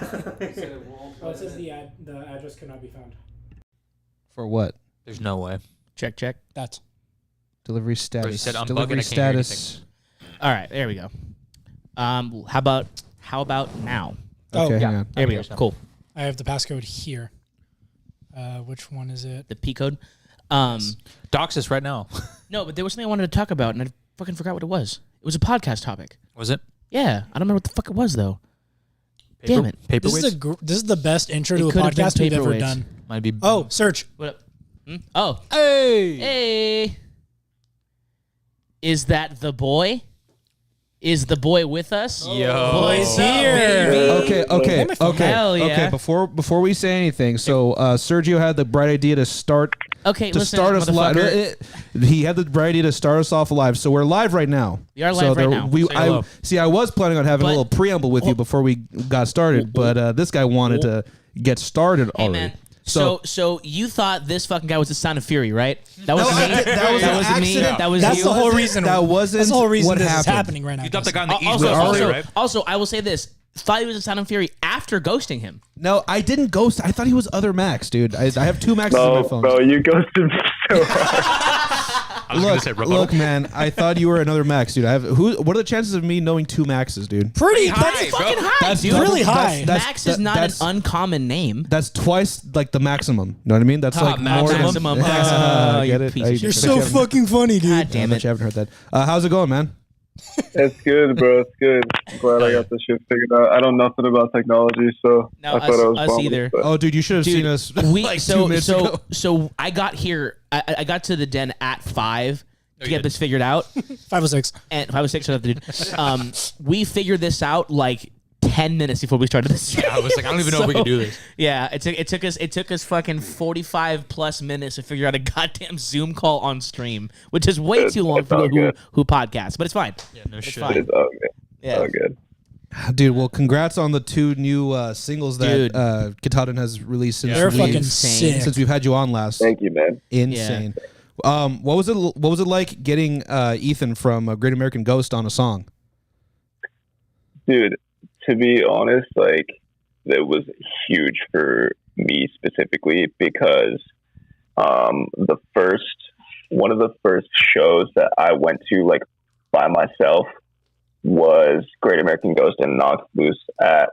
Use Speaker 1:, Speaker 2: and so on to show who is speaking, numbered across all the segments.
Speaker 1: Well, it says the address could not be found.
Speaker 2: For what?
Speaker 3: There's no way.
Speaker 4: Check.
Speaker 1: That's
Speaker 2: Delivery status.
Speaker 3: Said, I'm
Speaker 2: Delivery
Speaker 3: bugging, I can't hear
Speaker 2: status.
Speaker 4: All right, there we go. How about now?
Speaker 2: Okay, hang on.
Speaker 4: There we go. Cool.
Speaker 1: I have the passcode here. Which one is it?
Speaker 4: The P code.
Speaker 3: Dox us right now.
Speaker 4: No, but there was something I wanted to talk about, and I fucking forgot what it was. It was a podcast topic.
Speaker 3: Was it?
Speaker 4: Yeah, I don't remember what the fuck it was though. Damn it!
Speaker 3: Paperweights?
Speaker 1: This is the best intro to a
Speaker 4: It could have been
Speaker 1: podcast we've ever
Speaker 4: paperweights.
Speaker 1: done.
Speaker 3: Might be.
Speaker 1: Oh, search.
Speaker 4: What up? Oh,
Speaker 2: Hey!
Speaker 4: hey! Is that the boy? Is the boy with us?
Speaker 3: Yo.
Speaker 1: Boys here.
Speaker 2: Okay.
Speaker 4: Hell yeah.
Speaker 2: Okay, before we say anything, so Sergio had the bright idea to start
Speaker 4: Listen,
Speaker 2: start us live.
Speaker 4: motherfucker.
Speaker 2: He had the bright idea to start us off live, so we're live right now.
Speaker 4: We are live right now.
Speaker 3: Say hello.
Speaker 2: I was planning on having a
Speaker 4: But-
Speaker 2: little preamble with you before we got started, but this guy wanted to get started
Speaker 4: Hey
Speaker 2: already.
Speaker 4: man. So you thought this fucking guy was the Sound of Fury, right? That was me.
Speaker 2: that was an
Speaker 4: wasn't me.
Speaker 2: accident.
Speaker 4: That was
Speaker 1: That's
Speaker 4: you.
Speaker 1: the whole reason.
Speaker 2: That wasn't
Speaker 1: That's the whole reason
Speaker 2: what
Speaker 1: this is
Speaker 2: happened.
Speaker 1: happening right now.
Speaker 3: You thought the guy in the east
Speaker 4: Also,
Speaker 3: was
Speaker 4: also,
Speaker 3: right?
Speaker 4: also, I will say this: thought he was the Sound of Fury after ghosting him.
Speaker 2: No, I didn't ghost. I thought he was other Max, dude. I have two Maxes on my phone.
Speaker 5: Bro, you ghosted me so hard.
Speaker 3: I was going to say rebuttal.
Speaker 2: Look, man, I thought you were another Max, dude. What are the chances of me knowing two Maxes, dude?
Speaker 1: Pretty
Speaker 3: high,
Speaker 1: that's
Speaker 3: bro.
Speaker 4: Fucking high,
Speaker 2: That's
Speaker 4: dude.
Speaker 1: really high.
Speaker 4: Max is not an
Speaker 2: that's-
Speaker 4: uncommon name.
Speaker 2: That's twice like the maximum. You know what I mean? That's like more than
Speaker 4: maximum.
Speaker 2: I get
Speaker 4: You
Speaker 2: it.
Speaker 4: piece of shit.
Speaker 1: You're
Speaker 2: bet
Speaker 1: so
Speaker 2: you haven't-
Speaker 1: fucking funny, dude.
Speaker 4: God damn
Speaker 2: I bet
Speaker 4: it.
Speaker 2: you haven't heard that. How's it going, man?
Speaker 5: It's good, bro. It's good. I'm glad I got this shit figured out. I know nothing about technology, so
Speaker 4: No,
Speaker 5: I thought I was
Speaker 4: us
Speaker 5: bumming,
Speaker 4: either.
Speaker 5: but-
Speaker 2: Oh, dude, you should have seen us like 2 minutes ago.
Speaker 4: So I got here. I got to the den at 5 to get this figured out.
Speaker 1: 506.
Speaker 4: And 5 or 6. We figured this out like 10 minutes before we started this.
Speaker 3: Yeah, I was like, I don't even know if we can do this.
Speaker 4: Yeah, it took us fucking 45 plus minutes to figure out a goddamn Zoom call on stream, which is way too long for people who podcast, but it's fine.
Speaker 3: Yeah, no shit.
Speaker 4: fine.
Speaker 5: It's all good.
Speaker 4: Yeah.
Speaker 5: All good.
Speaker 2: Dude, well, congrats on the 2 new singles that
Speaker 4: Dude.
Speaker 2: Katahdin has released since,
Speaker 1: They're
Speaker 4: Yeah.
Speaker 1: fucking
Speaker 4: Insane.
Speaker 1: sick.
Speaker 2: since we've had you on last.
Speaker 5: Thank you, man.
Speaker 2: Insane. What was it like getting Ethan from Great American Ghost on a song?
Speaker 5: Dude, to be honest, like, it was huge for me specifically because one of the first shows that I went to, like, by myself was Great American Ghost and Knocked Loose at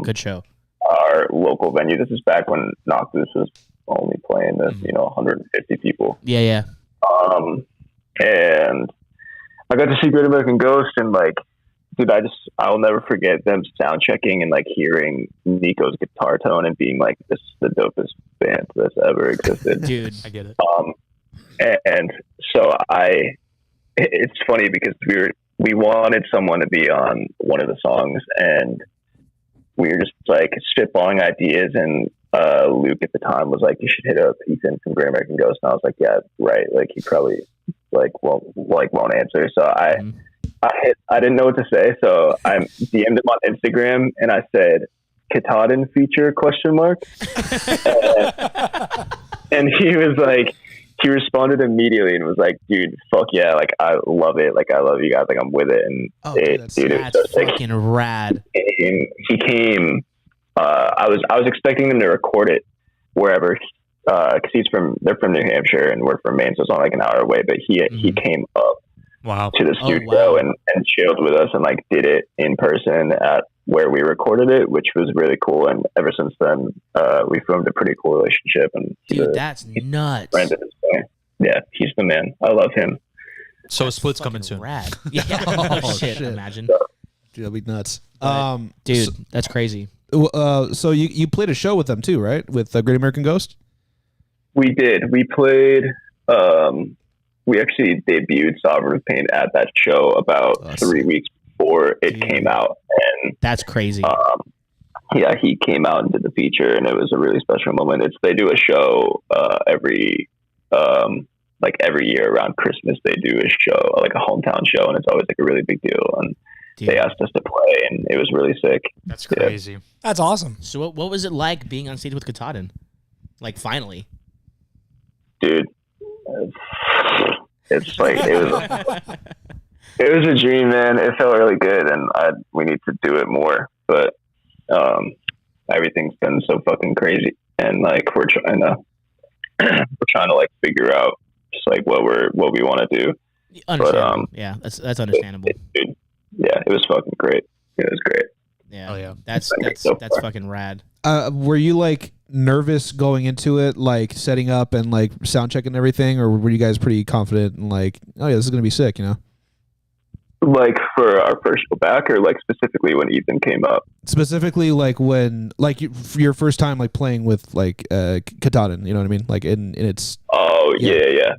Speaker 4: Good show.
Speaker 5: our local venue. This is back when Knocked Loose was only playing this, 150 people.
Speaker 4: Yeah.
Speaker 5: And I got to see Great American Ghost, and like, dude, I'll never forget them sound checking and like hearing Nico's guitar tone and being like, this is the dopest band that's ever existed.
Speaker 4: Dude.
Speaker 3: I get it.
Speaker 5: And so it's funny because we wanted someone to be on one of the songs, and we were just like spitballing ideas, and Luke at the time was like, you should hit up Ethan from Great American Ghost, and I was like, yeah, right, like he probably won't answer. So I didn't know what to say, so I DM'd him on Instagram and I said, Katahdin feature ? And he was like, he responded immediately and was like, dude, fuck yeah, like I love it, like I love you guys, like I'm with it. And
Speaker 4: That's fucking rad.
Speaker 5: he came. I was expecting them to record it wherever, because they're from New Hampshire and we're from Maine, so it's not like an hour away. But he came up to the studio and chilled with us and like did it in person at where we recorded it, which was really cool. And ever since then, we formed a pretty cool relationship. And
Speaker 4: Dude, that's nuts.
Speaker 5: Yeah, he's the man. I love him.
Speaker 3: So a split's coming soon.
Speaker 4: Rad. Yeah. Oh, shit. Imagine.
Speaker 2: Dude, that'd be nuts.
Speaker 4: Dude, that's crazy.
Speaker 2: So you played a show with them too, right? With Great American Ghost?
Speaker 5: We did. We played. We actually debuted Sovereign of Pain at that show about 3 weeks before it came out, and
Speaker 4: that's crazy.
Speaker 5: Yeah, he came out and did the feature, and it was a really special moment. They do a show every year around Christmas. They do a show, like a hometown show, and it's always like a really big deal. And
Speaker 4: Dude.
Speaker 5: they asked us to play, and it was really sick.
Speaker 3: That's crazy.
Speaker 5: Yeah.
Speaker 1: That's awesome.
Speaker 4: So what was it like being on stage with Katahdin? Like finally,
Speaker 5: dude. It's like it was a dream, man. It felt really good, and we need to do it more. But everything's been so fucking crazy, and like we're trying to like figure out just like what we want to do.
Speaker 4: Understandable. Yeah, that's understandable.
Speaker 5: Yeah, it was fucking great. It was great.
Speaker 4: Yeah,
Speaker 3: oh yeah,
Speaker 4: that's fucking rad.
Speaker 2: Were you like nervous going into it, like setting up and like sound checking everything, or were you guys pretty confident and like, oh yeah, this is gonna be sick, you know?
Speaker 5: Like for our first go back, or like specifically when Ethan came up?
Speaker 2: Specifically, like when like your first time like playing with like Katahdin, you know what I mean? Like in its.
Speaker 5: Oh yeah.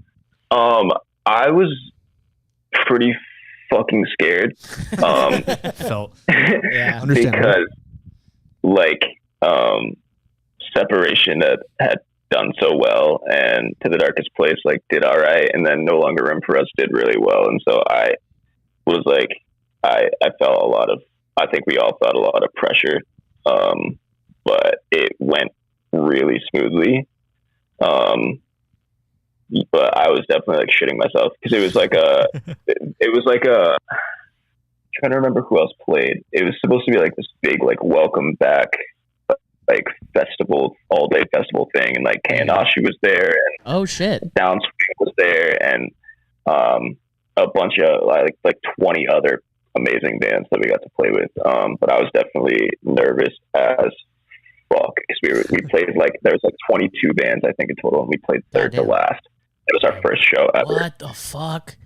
Speaker 5: I was pretty fucking scared.
Speaker 3: felt.
Speaker 4: Yeah,
Speaker 5: Because like Separation that had done so well, and To the Darkest Place like did all right, and then No Longer Room for Us did really well, and so I was like, I felt a lot of, I think we all felt a lot of pressure, but it went really smoothly. But I was definitely like shitting myself because it was like a I'm trying to remember who else played. It was supposed to be like this big like welcome back like festival, all day festival thing, and like Kanashi was there, and
Speaker 4: oh shit,
Speaker 5: Downswing was there, and a bunch of like 20 other amazing bands that we got to play with. But I was definitely nervous as fuck because we played like there was like 22 bands I think in total, and we played third to last. It was our first show ever.
Speaker 4: What the fuck?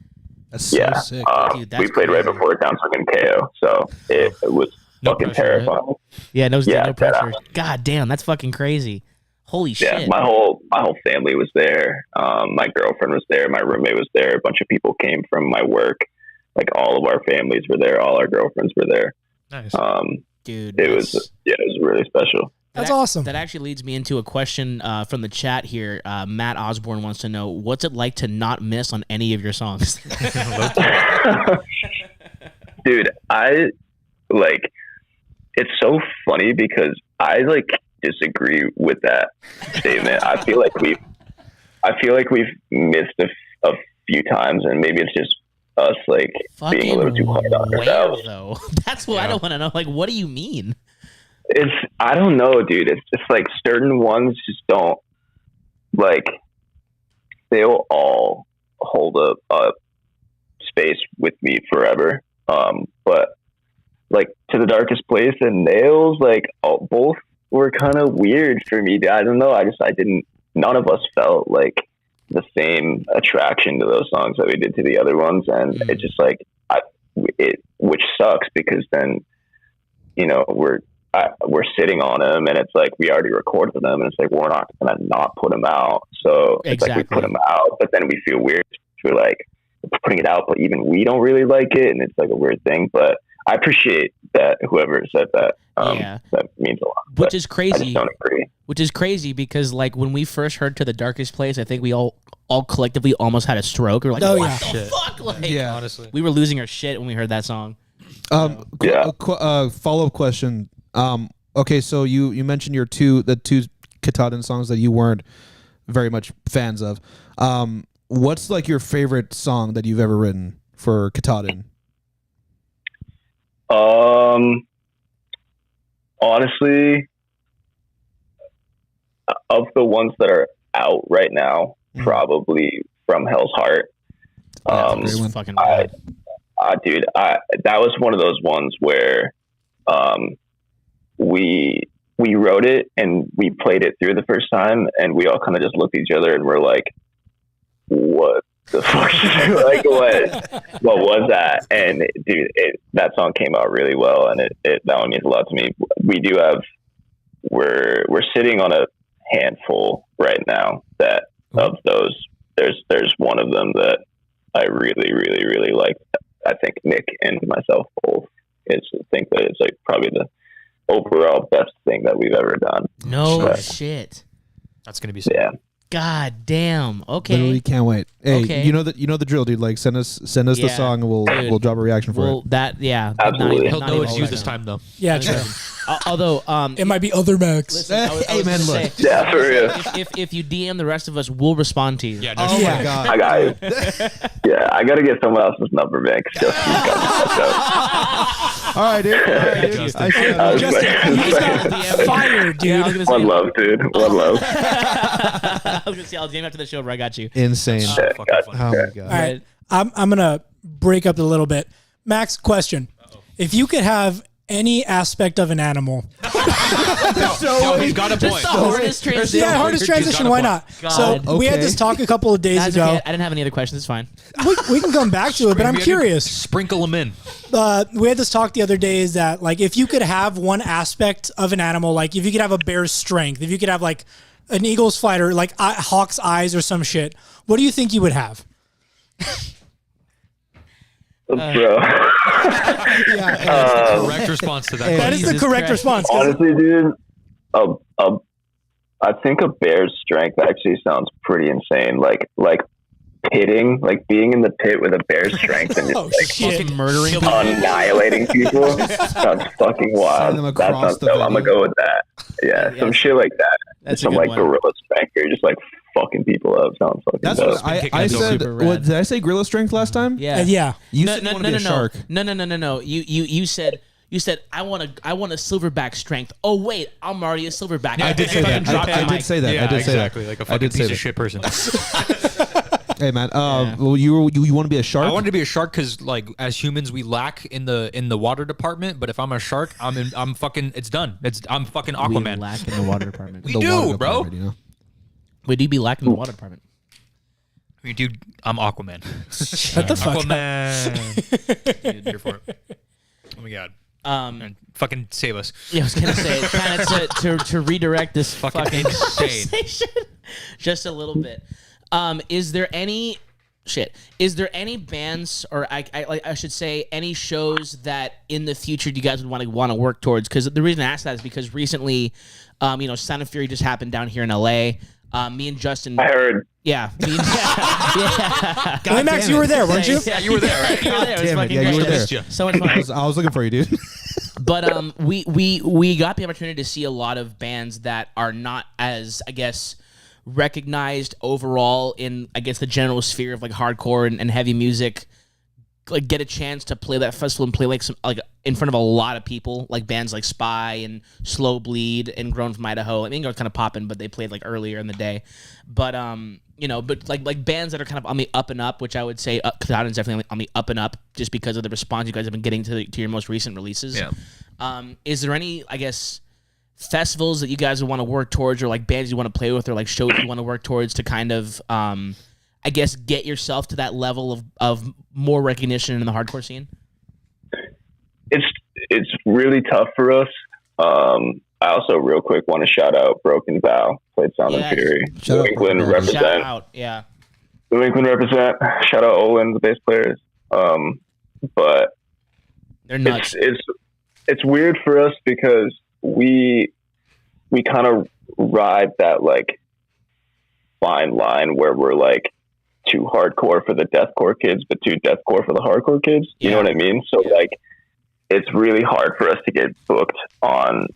Speaker 2: That's so sick.
Speaker 4: Dude,
Speaker 5: we played right before Downswing and KO, so it was fucking
Speaker 3: pressure,
Speaker 5: terrifying.
Speaker 3: right?
Speaker 4: Yeah, no pressure.
Speaker 5: that,
Speaker 4: God damn, that's fucking crazy. Holy shit.
Speaker 5: Yeah, my whole family was there. My girlfriend was there. My roommate was there. A bunch of people came from my work. Like all of our families were there. All our girlfriends were there.
Speaker 3: Nice.
Speaker 4: Dude,
Speaker 5: it was really special.
Speaker 1: That's awesome.
Speaker 4: That actually leads me into a question from the chat here. Matt Osborne wants to know, what's it like to not miss on any of your songs?
Speaker 5: Dude, I like, it's so funny because I like disagree with that statement. I feel like we've missed a few times, and maybe it's just us like
Speaker 4: fucking
Speaker 5: being a little too hard on ourselves.
Speaker 4: Though. That's what I don't want to know. Like, what do you mean?
Speaker 5: I don't know, dude. It's just like certain ones just don't, like, they'll all hold a space with me forever. But like To the Darkest Place and Nails, like both were kind of weird for me. I don't know. None of us felt like the same attraction to those songs that we did to the other ones. And it just like, which sucks because then, you know, we're sitting on them, and it's like we already recorded them, and it's like we're not gonna not put them out. So it's like we put them out, but then we feel weird. We're like putting it out, but even we don't really like it, and it's like a weird thing. But I appreciate that whoever said that. That means a lot.
Speaker 4: Which is crazy.
Speaker 5: I just don't agree.
Speaker 4: Which is crazy because like when we first heard To the Darkest Place, I think we all collectively almost had a stroke. We were like,
Speaker 1: oh,
Speaker 4: what
Speaker 1: yeah.
Speaker 4: the fuck? Like,
Speaker 2: Yeah,
Speaker 3: honestly,
Speaker 4: we were losing our shit when we heard that song.
Speaker 2: Follow-up question. Okay, so you mentioned the two Katahdin songs that you weren't very much fans of. What's like your favorite song that you've ever written for Katahdin?
Speaker 5: Honestly, of the ones that are out right now, probably From Hell's Heart.
Speaker 4: Fucking bad.
Speaker 5: Dude, that was one of those ones where we wrote it and we played it through the first time, and we all kind of just looked at each other and we're like, what the fuck? Like, what was that? And dude, that song came out really well, and that one means a lot to me. We're sitting on a handful right now that of those. There's one of them that I really, really, really like. I think Nick and myself both think that it's like probably the overall best thing that we've ever done.
Speaker 4: No shit.
Speaker 3: That's gonna be sick.
Speaker 5: Yeah.
Speaker 4: God damn. Okay.
Speaker 2: Literally can't wait. Hey,
Speaker 4: Okay.
Speaker 2: you know the drill, dude. Like send us the
Speaker 4: Yeah,
Speaker 2: song and we'll drop a reaction for
Speaker 4: Well,
Speaker 2: it.
Speaker 4: that yeah.
Speaker 5: Absolutely.
Speaker 3: He'll
Speaker 4: not
Speaker 3: know
Speaker 4: even
Speaker 3: it's
Speaker 4: all
Speaker 3: you
Speaker 4: that
Speaker 3: this
Speaker 4: time.
Speaker 3: time though.
Speaker 1: Yeah, true.
Speaker 4: Although
Speaker 1: It might be other Max.
Speaker 4: listen, I was
Speaker 2: Hey,
Speaker 4: gonna
Speaker 2: man,
Speaker 4: say,
Speaker 2: look.
Speaker 5: Yeah, for real.
Speaker 4: if you DM the rest of us, we'll respond to you.
Speaker 3: Yeah. No
Speaker 2: Oh
Speaker 3: shit.
Speaker 2: my god.
Speaker 5: I got it. Yeah, I got to get someone else's number, man. 'Cause Justin's got me fucked up.
Speaker 2: All right, dude. All right, dude.
Speaker 3: Justin.
Speaker 2: I see how it is.
Speaker 1: Justin, you just got fired, dude.
Speaker 4: Yeah, I was gonna say,
Speaker 5: One love, dude. One love.
Speaker 4: I was gonna say I'll DM after the show, but I got you.
Speaker 2: Insane.
Speaker 3: Fucking funny.
Speaker 2: Oh my god.
Speaker 1: All right, I'm gonna break up a little bit. Max, question: if you could have any aspect of an animal,
Speaker 3: No, he's got a
Speaker 4: Just
Speaker 3: point.
Speaker 4: the hardest transition.
Speaker 1: yeah, hardest transition. Why not?
Speaker 4: God.
Speaker 1: So we had
Speaker 2: Okay.
Speaker 1: this talk a couple of days
Speaker 4: That's
Speaker 1: ago.
Speaker 4: okay. I didn't have any other questions. It's fine.
Speaker 1: We can come back to it, but I'm curious.
Speaker 3: Sprinkle them in.
Speaker 1: We had this talk the other day. Is that like if you could have one aspect of an animal, like if you could have a bear's strength, if you could have like an eagle's flight or like hawk's eyes or some shit, what do you think you would have?
Speaker 5: Bro.
Speaker 2: Yeah.
Speaker 3: Correct response to that.
Speaker 2: Hey,
Speaker 1: That
Speaker 3: question.
Speaker 1: is the
Speaker 4: Jesus
Speaker 1: correct
Speaker 4: Christ.
Speaker 1: response. 'Cause
Speaker 5: Honestly, dude, I think a bear's strength actually sounds pretty insane. Like pitting, like being in the pit with a bear's strength and
Speaker 1: Oh,
Speaker 5: just
Speaker 1: shit.
Speaker 4: Fucking murdering.
Speaker 5: annihilating people sounds fucking
Speaker 2: Send
Speaker 5: wild.
Speaker 2: them
Speaker 5: That
Speaker 2: across
Speaker 5: sounds
Speaker 2: the
Speaker 5: dope. I'm gonna
Speaker 2: video.
Speaker 5: go with that. Yeah,
Speaker 4: Yeah,
Speaker 5: some shit like that.
Speaker 4: That's a
Speaker 5: Some
Speaker 4: good
Speaker 5: like
Speaker 4: one.
Speaker 5: gorilla strength. You're just like fucking people up. Sounds fucking
Speaker 2: That's
Speaker 5: dope.
Speaker 2: what
Speaker 3: kicking
Speaker 2: I
Speaker 3: it
Speaker 2: said.
Speaker 4: super
Speaker 2: What
Speaker 4: rad.
Speaker 2: did I say? Gorilla strength last time?
Speaker 4: Yeah.
Speaker 1: yeah.
Speaker 2: You said you want to be a shark.
Speaker 4: No. You said I want a silverback strength. Oh wait, I'm already a silverback.
Speaker 3: I did say
Speaker 4: fucking
Speaker 3: that.
Speaker 4: dropped
Speaker 2: I
Speaker 4: the
Speaker 2: did
Speaker 4: mic.
Speaker 2: say that.
Speaker 3: Yeah,
Speaker 2: I did say
Speaker 3: exactly.
Speaker 2: that.
Speaker 3: Like a
Speaker 2: I
Speaker 3: fucking
Speaker 2: did say
Speaker 3: piece
Speaker 2: that.
Speaker 3: of shit person.
Speaker 2: Hey man,
Speaker 4: Yeah.
Speaker 2: well you want to be a shark?
Speaker 3: I wanted to be a shark because, like, as humans, we lack in the water department. But if I'm a shark, I'm fucking. It's done. I'm fucking
Speaker 4: We
Speaker 3: Aquaman.
Speaker 4: lack in the water department.
Speaker 3: We
Speaker 2: The
Speaker 3: do,
Speaker 2: water
Speaker 3: bro.
Speaker 2: department, you know?
Speaker 4: We do be lacking in the water department.
Speaker 3: I mean, dude, I'm Aquaman.
Speaker 1: Shut the fuck up.
Speaker 3: Aquaman. Dude, here for it. Oh my god. And fucking save us.
Speaker 4: Yeah, I was gonna say kind of to redirect this
Speaker 3: Fucking
Speaker 4: fucking
Speaker 3: insane.
Speaker 4: conversation just a little bit. Is there any bands or I should say any shows that in the future you guys would want to work towards? Because the reason I ask that is because recently, Sound of Fury just happened down here in LA. Me and Justin.
Speaker 5: I heard.
Speaker 4: Yeah. yeah.
Speaker 1: Wait, Max, you were there, weren't you?
Speaker 4: Yeah, you were there, right? You were there. It was
Speaker 2: Damn it,
Speaker 4: fucking
Speaker 2: yeah, you
Speaker 4: great.
Speaker 2: were there.
Speaker 3: Missed ya.
Speaker 4: So much fun.
Speaker 2: I was looking for you, dude.
Speaker 4: But we got the opportunity to see a lot of bands that are not as, I guess, recognized overall in, I guess, the general sphere of like hardcore and heavy music, like get a chance to play that festival and play like some like in front of a lot of people, like bands like Spy and Slow Bleed and Grown from Idaho. I think they were kind of popping, but they played like earlier in the day. But but like bands that are kind of on the up and up, which I would say Katahdin's definitely on the up and up, just because of the response you guys have been getting to your most recent releases.
Speaker 3: Yeah.
Speaker 4: Is there any, I guess, festivals that you guys would want to work towards, or like bands you want to play with, or like shows you want to work towards to kind of, I guess, get yourself to that level of more recognition in the hardcore scene?
Speaker 5: It's really tough for us. I also real quick want to shout out Broken Vow, played Sound
Speaker 4: Yes.
Speaker 5: and Fury.
Speaker 2: Shout
Speaker 5: New
Speaker 2: out
Speaker 5: England
Speaker 2: Broken Vow.
Speaker 4: Shout
Speaker 5: represent.
Speaker 4: out, yeah.
Speaker 5: New England represent. Shout out Olin, the bass players. But
Speaker 4: They're nuts.
Speaker 5: it's weird for us because we kind of ride that like fine line where we're like too hardcore for the deathcore kids, but too deathcore for the hardcore kids. You know
Speaker 4: Yeah.
Speaker 5: what I mean? So like, it's really hard for us to get booked on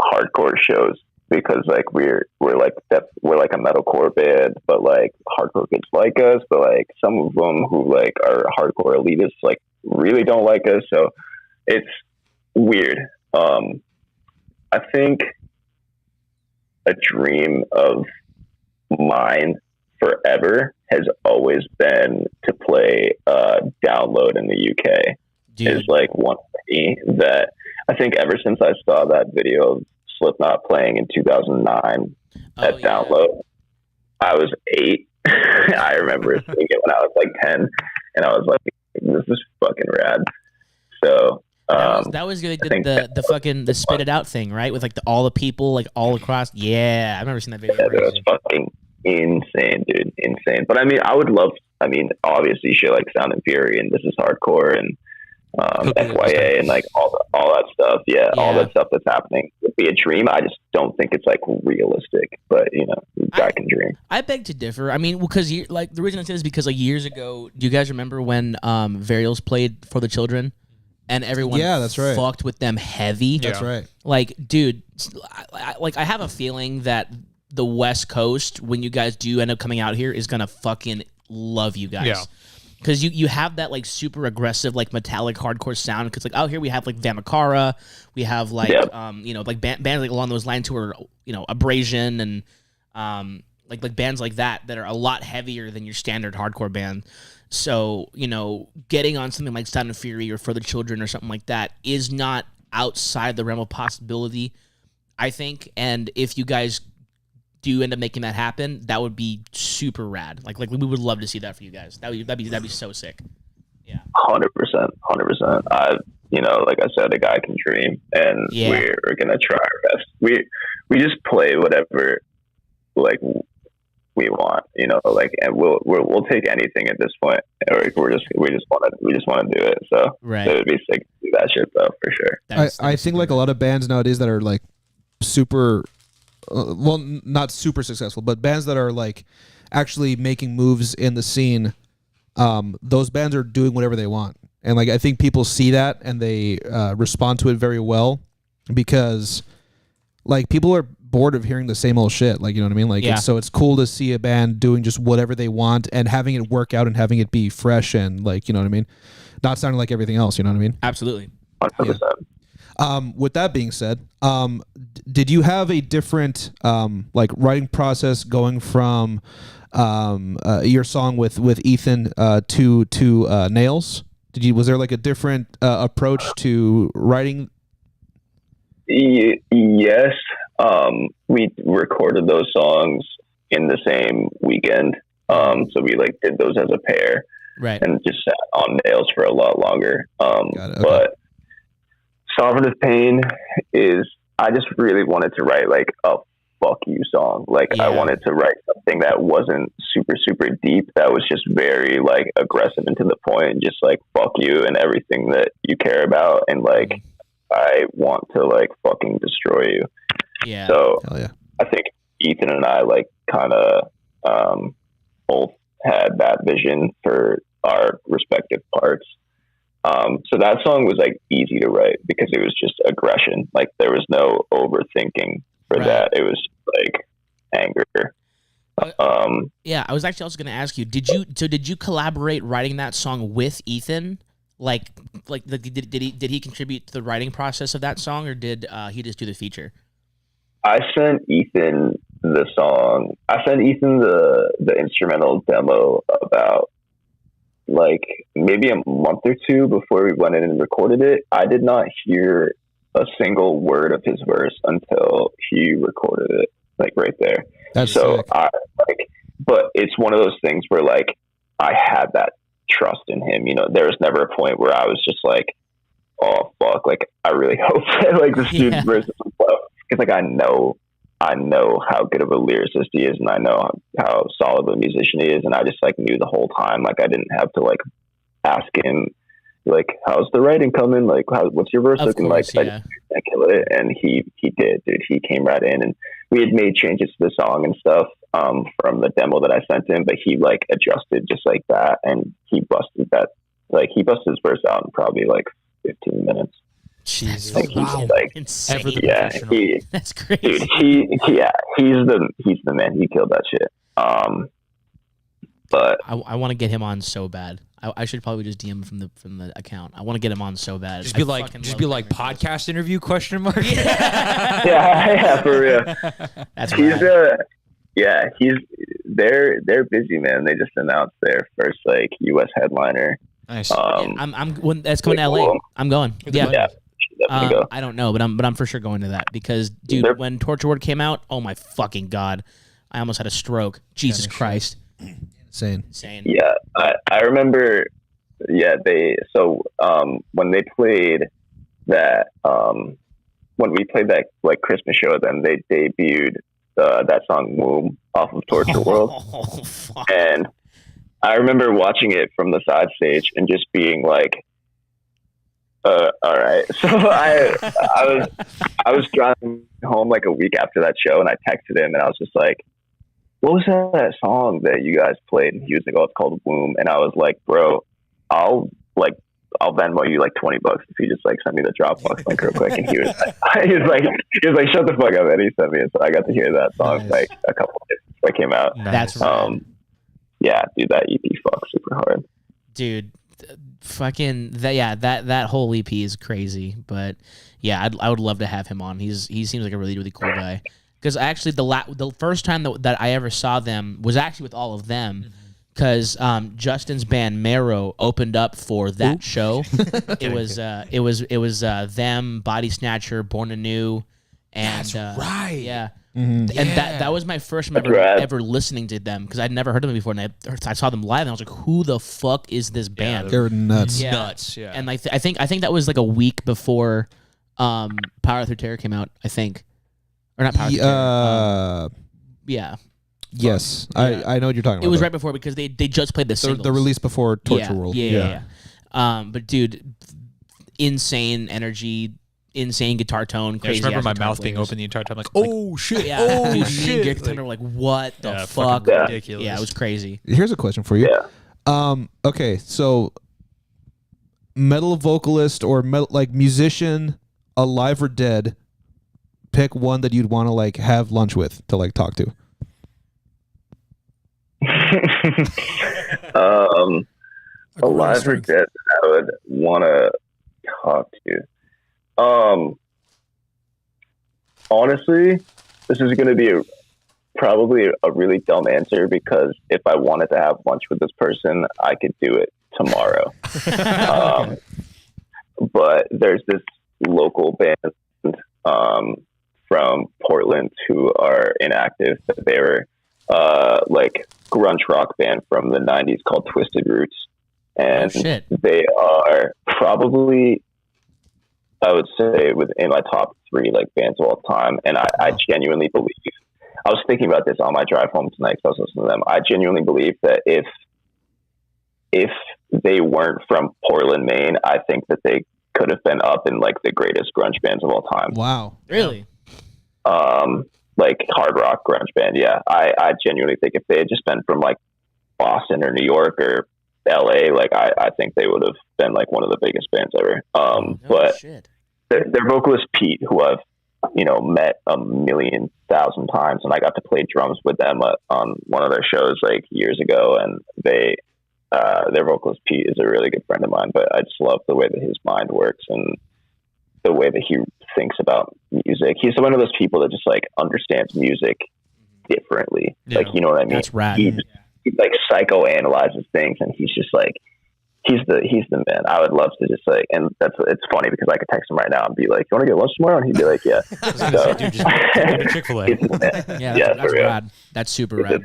Speaker 5: hardcore shows because like we're like a metalcore band, but like hardcore kids like us, but like some of them who like are hardcore elitists like really don't like us. So it's weird. I think a dream of mine forever has always been to play Download in the UK.
Speaker 4: Dude.
Speaker 5: Is like one thing that I think ever since I saw that video of Slipknot playing in 2009 at Download, I was 8. I remember seeing it when I was like 10, and I was like, "This is fucking rad." So
Speaker 4: That was good. They did the fucking the spit it out thing, right? With like all the people like all across. Yeah, I've never seen that video.
Speaker 5: yeah, that was fucking insane, dude, insane. But I mean, I would love. I mean, obviously, shit like Sound and Fury and This Is Hardcore and FYA and like all that stuff. Yeah, all that stuff that's happening would be a dream. I just don't think it's like realistic. But you know, guy can dream.
Speaker 4: I beg to differ. I mean, because like the reason I say this is because like years ago, do you guys remember when Varials played For the Children, and everyone
Speaker 2: that's right.
Speaker 4: fucked with them heavy?
Speaker 2: That's right.
Speaker 4: Like, dude, I have a feeling that the West Coast, when you guys do end up coming out here, is gonna fucking love you guys.
Speaker 3: Yeah.
Speaker 4: Because you have that like super aggressive like metallic hardcore sound. Because like out here we have like Vamakara, we have like you know, like bands like along those lines who are, you know, Abrasion and like bands like that are a lot heavier than your standard hardcore band. So, you know, getting on something like Sound and Fury or For the Children or something like that is not outside the realm of possibility, I think. And if you guys do end up making that happen, that would be super rad. Like we would love to see that for you guys. That'd be so sick. Yeah.
Speaker 5: 100%. You know, like I said, a guy can dream, and we're gonna try our best. We just play whatever like we want, you know, like, and we'll take anything at this point. Like, we just want to do it. So it would be sick to do that shit though, for sure.
Speaker 2: I think like a lot of bands nowadays that are like super. Well, not super successful, but bands that are like actually making moves in the scene, those bands are doing whatever they want. And like I think people see that and they respond to it very well, because like people are bored of hearing the same old shit. Like, you know what I mean? Like, so it's cool to see a band doing just whatever they want and having it work out and having it be fresh and like, you know what I mean? Not sounding like everything else, you know what I mean?
Speaker 4: Absolutely.
Speaker 5: 100%.
Speaker 2: With that being said, did you have a different like writing process going from your song with Ethan to Nails? Was there like a different approach to writing?
Speaker 5: Yes, we recorded those songs in the same weekend, so we like did those as a pair,
Speaker 4: right?
Speaker 5: And just sat on Nails for a lot longer.
Speaker 2: Okay.
Speaker 5: But Sovereign of Pain is, I just really wanted to write like a fuck you song. Like I wanted to write something that wasn't super, super deep, that was just very like aggressive and to the point, just like fuck you and everything that you care about. And like, I want to like fucking destroy you.
Speaker 4: Yeah.
Speaker 5: So
Speaker 2: Hell yeah.
Speaker 5: I think Ethan and I like kind of both had that vision for our respective parts. So that song was like easy to write because it was just aggression. Like there was no overthinking for that. It was like anger.
Speaker 4: I was actually also going to ask you, did you collaborate writing that song with Ethan? Did he contribute to the writing process of that song, or did he just do the feature?
Speaker 5: I sent Ethan the song. I sent Ethan the instrumental demo about like maybe a month or two before we went in and recorded it. I did not hear a single word of his verse until he recorded it, like right there.
Speaker 2: That's
Speaker 5: so
Speaker 2: sick.
Speaker 5: But it's one of those things where like I had that trust in him. You know, there was never a point where I was just like, oh fuck, like I really hope that like this dude's verse is flow. Because like I know how good of a lyricist he is, and I know how solid of a musician he is, and I just like knew the whole time. Like I didn't have to like ask him like, how's the writing coming? Like, what's your verse looking like? I just kill it, and he did, dude. He came right in, and we had made changes to the song and stuff from the demo that I sent him, but he like adjusted just like that, and he busted his verse out in probably like 15 minutes.
Speaker 4: Jesus,
Speaker 5: like,
Speaker 4: wow.
Speaker 5: Like,
Speaker 4: insane. That's crazy.
Speaker 5: Dude, he's the man. He killed that shit. But
Speaker 4: I want to get him on so bad. I should probably just DM him from the account. I want to get him on so bad.
Speaker 3: Just be like podcast interview question mark.
Speaker 5: yeah, for real.
Speaker 4: That's
Speaker 5: they're busy, man. They just announced their first like U.S. headliner.
Speaker 3: Nice.
Speaker 4: I'm when that's coming to LA.
Speaker 5: Cool.
Speaker 4: I'm going.
Speaker 5: Yeah. Go.
Speaker 4: I don't know, but I'm for sure going to that because, dude, when Torture Word came out, oh my fucking god, I almost had a stroke. Jesus Christ,
Speaker 2: insane.
Speaker 5: Yeah, I remember. Yeah, when they played that, when we played that like Christmas show, then they debuted that song "Womb" off of Torture World, and I remember watching it from the side stage and just being like, all right. So I was driving home like a week after that show, and I texted him and I was just like, what was that song that you guys played? And he was like, oh, it's called Womb. And I was like, bro, I'll Venmo you like $20 if you just like send me the Dropbox link real quick. And he was like, shut the fuck up. And he sent me it. So I got to hear that song like a couple of days before it came out.
Speaker 4: That's right.
Speaker 5: Yeah, dude, that EP fucks super hard.
Speaker 4: Dude, fucking that whole EP is crazy. But yeah, I would love to have him on. He seems like a really, really cool guy. Because actually, the first time that I ever saw them was actually with all of them. Because Justin's band Marrow opened up for that show. It was them, Body Snatcher, Born Anew, and
Speaker 3: That's right.
Speaker 4: yeah.
Speaker 2: Mm-hmm.
Speaker 4: And that was my first time ever listening to them because I'd never heard of them before, and I saw them live, and I was like, "Who the fuck is this band?"
Speaker 2: They're nuts.
Speaker 4: Yeah.
Speaker 3: Nuts. Yeah.
Speaker 4: And like I think that was like a week before Power Through Terror came out. I think, or not Power Through Terror. Yeah.
Speaker 2: Yes,
Speaker 4: Yeah.
Speaker 2: I know what you're talking about.
Speaker 4: It was
Speaker 2: though.
Speaker 4: right before because they just played the singles.
Speaker 2: The release before Torture World.
Speaker 4: Yeah. But dude, insane energy, insane guitar tone,
Speaker 3: I
Speaker 4: crazy.
Speaker 3: just remember my
Speaker 4: guitar
Speaker 3: mouth being
Speaker 4: players.
Speaker 3: open the entire time, like, oh shit,
Speaker 4: Yeah,
Speaker 3: oh
Speaker 4: dude,
Speaker 3: shit.
Speaker 4: me and Garrett Thunder were like, what the
Speaker 3: Yeah,
Speaker 4: fuck?
Speaker 3: fucking ridiculous.
Speaker 4: Yeah, it was crazy.
Speaker 2: Here's a question for you.
Speaker 5: Yeah.
Speaker 2: Okay, so metal vocalist or metal, like musician, alive or dead, pick one that you'd want to like have lunch with to like talk to.
Speaker 5: Alive or dead that I would want to talk to. Honestly, this is going to be probably a really dumb answer because if I wanted to have lunch with this person, I could do it tomorrow. But there's this local band from Portland who are inactive. They were like grunge rock band from the 90s called Twisted Roots. And they are probably, I would say, within my top 3 like bands of all time. And I genuinely believe, I was thinking about this on my drive home tonight because I was listening to them. I genuinely believe that if they weren't from Portland, Maine, I think that they could have been up in like the greatest grunge bands of all time.
Speaker 2: Wow.
Speaker 4: Really?
Speaker 5: Like hard rock grunge band. Yeah. I genuinely think if they had just been from like Boston or New York or LA, like I think they would have been like one of the biggest bands ever. But their vocalist Pete, who I've met 1,000,000 times, and I got to play drums with them on one of their shows like years ago, and their vocalist Pete is a really good friend of mine. But I just love the way that his mind works and the way that he thinks about music. He's one of those people that just like understands music differently.
Speaker 3: Yeah.
Speaker 5: Like, you know what I mean?
Speaker 4: That's rad.
Speaker 5: He like psychoanalyzes things, and he's just like, he's the man. I would love to just like, and it's funny because I could text him right now and be like, "You want to get lunch tomorrow?" And he'd be like, "Yeah."
Speaker 3: I was gonna say, dude, just go to Chick-fil-A.
Speaker 4: Yeah, that's rad. That's super rad.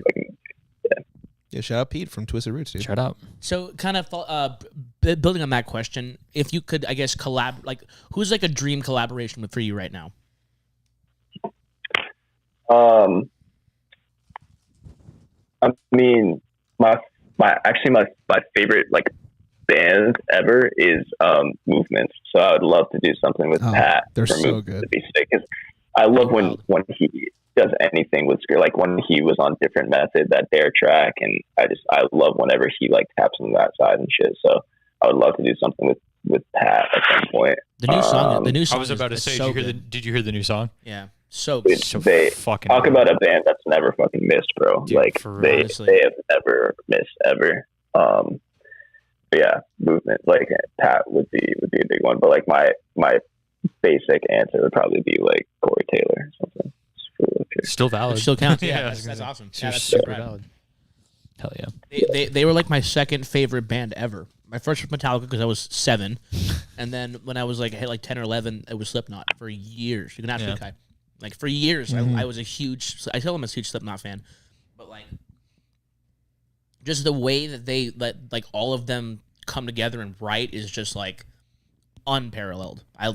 Speaker 2: Yeah, shout out Pete from Twisted Roots, dude.
Speaker 3: Shut up.
Speaker 4: So, kind of building on that question, if you could, I guess, who's like a dream collaboration for you right now?
Speaker 5: I mean, my favorite like band ever is Movement. So I would love to do something with Pat.
Speaker 2: They're
Speaker 5: for
Speaker 2: so
Speaker 5: Movement
Speaker 2: good.
Speaker 5: to be sick. 'Cause I love when he does anything with Screw, like when he was on Different Method, that Dare track, and I love whenever he like taps on that side and shit. So I would love to do something with Pat at some point.
Speaker 4: The new song.
Speaker 3: I was about to say, did you hear the new song?
Speaker 4: Yeah, so
Speaker 5: Dude,
Speaker 3: So
Speaker 5: they
Speaker 3: fucking
Speaker 5: talk
Speaker 3: good.
Speaker 5: about a band that's never fucking missed, bro.
Speaker 3: Dude,
Speaker 5: like
Speaker 3: for
Speaker 5: they
Speaker 4: honestly.
Speaker 5: have never missed ever. But yeah, Movement, like Pat would be a big one. But like my basic answer would probably be like Corey Taylor or something.
Speaker 3: Still valid.
Speaker 4: It still counts.
Speaker 3: Yeah,
Speaker 4: Yeah,
Speaker 3: I was
Speaker 4: that's
Speaker 3: gonna
Speaker 4: awesome.
Speaker 3: say,
Speaker 4: Yeah, that's
Speaker 3: super
Speaker 4: super rad.
Speaker 3: valid. Hell yeah.
Speaker 4: They were like my second favorite band ever. My first was Metallica because I was 7, and then when I was like 10 or 11, it was Slipknot for years. You can ask Kai. Like for years, I was a huge. I still am a huge Slipknot fan, but like just the way that they let like all of them come together and write is just like unparalleled. I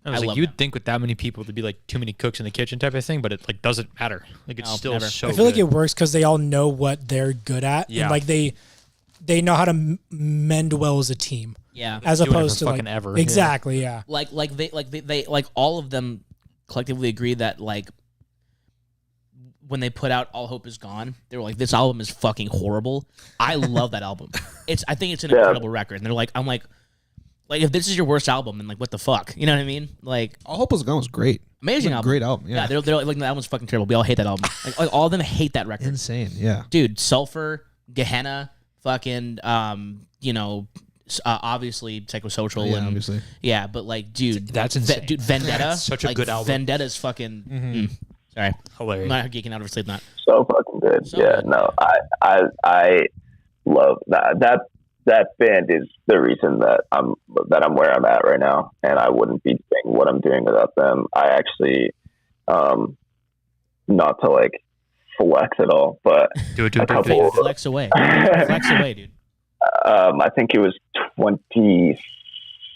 Speaker 3: I was
Speaker 4: love
Speaker 3: like, you'd
Speaker 4: them.
Speaker 3: think with that many people there'd be like too many cooks in the kitchen type of thing, but it like doesn't matter. Like it's
Speaker 4: No,
Speaker 3: still
Speaker 4: never.
Speaker 3: so.
Speaker 1: I feel like
Speaker 3: good.
Speaker 1: it works because they all know what they're good at,
Speaker 3: Yeah.
Speaker 1: and like they know how to mend well as a team,
Speaker 4: Yeah,
Speaker 1: as
Speaker 3: Do it
Speaker 1: opposed
Speaker 3: for
Speaker 1: to like
Speaker 3: fucking ever. Yeah.
Speaker 1: exactly, yeah.
Speaker 4: like they all of them collectively agree that like when they put out All Hope Is Gone, they were like, this album is fucking horrible. I love that album. I think it's an incredible record. And they're like, I'm like if this is your worst album, then like what the fuck? You know what I mean? Like
Speaker 2: All Hope Was Gone was great.
Speaker 4: Amazing album.
Speaker 2: Great album. Yeah.
Speaker 4: They're like, that album's fucking terrible. We all hate that album. Like all of them hate that record.
Speaker 2: Insane. Yeah.
Speaker 4: Dude, Sulfur, Gehenna, fucking obviously Psychosocial
Speaker 2: Yeah,
Speaker 4: and
Speaker 2: obviously.
Speaker 4: yeah, but like dude,
Speaker 3: That's insane.
Speaker 4: Dude, Vendetta,
Speaker 3: That's such a
Speaker 4: like,
Speaker 3: good album.
Speaker 4: Vendetta's fucking sorry.
Speaker 3: Hilarious.
Speaker 4: I'm not geeking out over sleep not.
Speaker 5: So fucking good.
Speaker 4: So
Speaker 5: yeah,
Speaker 4: good.
Speaker 5: no, I love that band is the reason that I'm where I'm at right now, and I wouldn't be doing what I'm doing without them. I actually, not to like flex at all, but
Speaker 3: Do it.
Speaker 4: Flex away. Flex away, dude.
Speaker 5: I think it was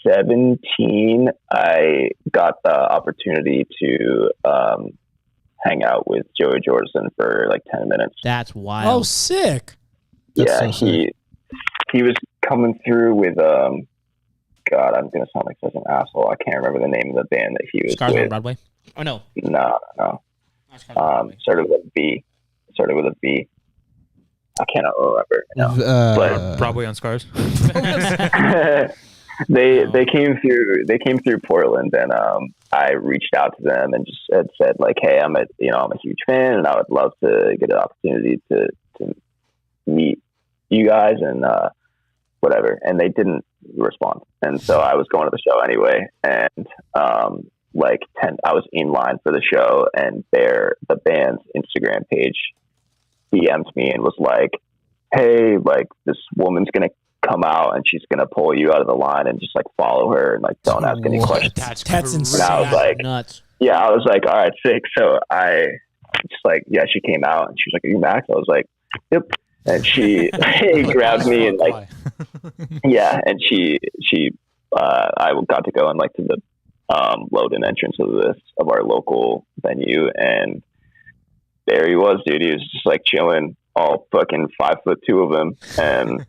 Speaker 5: 2017. I got the opportunity to hang out with Joey Jordison for like 10 minutes.
Speaker 4: That's
Speaker 1: Oh,
Speaker 4: wild.
Speaker 1: sick.
Speaker 2: That's
Speaker 5: Yeah,
Speaker 2: so sick.
Speaker 5: he was coming through with God, I'm gonna sound like such an asshole. I can't remember the name of the band that he was
Speaker 4: Scars on
Speaker 5: with.
Speaker 4: Broadway? Oh no.
Speaker 5: No.
Speaker 4: Not Scars on Broadway.
Speaker 5: Started with a B. I cannot remember. No. But-
Speaker 3: Broadway on Scars.
Speaker 5: they came through Portland, and I reached out to them and just said like, hey, I'm a huge fan, and I would love to get an opportunity to meet you guys and whatever. And they didn't respond, and so I was going to the show anyway, and I was in line for the show, and the band's Instagram page DM'd me and was like, hey, like this woman's gonna come out and she's gonna pull you out of the line and just like follow her and like don't ask any questions.
Speaker 3: That's
Speaker 1: insane.
Speaker 5: And I was like,
Speaker 4: nuts.
Speaker 5: yeah, I was like, all right, sick. So I just like, yeah, she came out and she was like, are you Max? I was like, yep. And she grabbed me and like, yeah, and I got to go in like to the load-in entrance of our local venue, and there he was, dude. He was just like chilling, all fucking 5'2" of him, and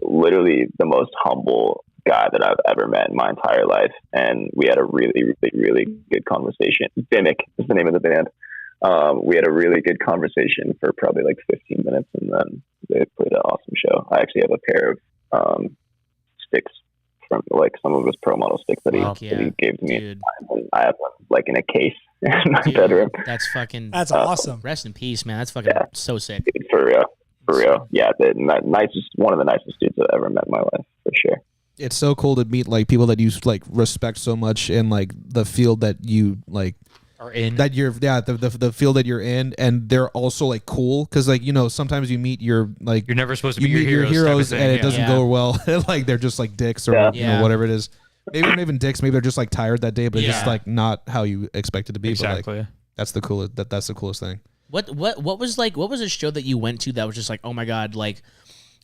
Speaker 5: literally the most humble guy that I've ever met in my entire life. And we had a really, really, really good conversation. Bimic is the name of the band. We had a really good conversation for probably like 15 minutes, and then they played an awesome show. I actually have a pair of sticks from like some of his pro model sticks that he gave to me.
Speaker 4: Dude.
Speaker 5: And I have one like in a case in my bedroom.
Speaker 4: That's fucking.
Speaker 1: That's awesome.
Speaker 4: Rest in peace, man. That's fucking so sick.
Speaker 5: Dude, for real. Yeah, one of the nicest dudes I've ever met in my life, for sure.
Speaker 2: It's so cool to meet like people that you like respect so much in like the field that you like
Speaker 3: Are in.
Speaker 2: that you're the field that you're in, and they're also like cool because like sometimes you meet your like
Speaker 3: You're never supposed to
Speaker 2: you
Speaker 3: be
Speaker 2: meet
Speaker 3: your heroes, type of
Speaker 2: and
Speaker 3: thing,
Speaker 2: it doesn't
Speaker 4: Yeah.
Speaker 2: go well. Like they're just like dicks or
Speaker 4: Yeah.
Speaker 2: whatever it is. Maybe not even dicks. Maybe they're just like tired that day, but it's just
Speaker 3: Yeah.
Speaker 2: like not how you expect it to be.
Speaker 3: Exactly.
Speaker 2: But, like, that's the coolest. That's the coolest thing.
Speaker 4: What was like? What was a show that you went to that was just like, oh my god, like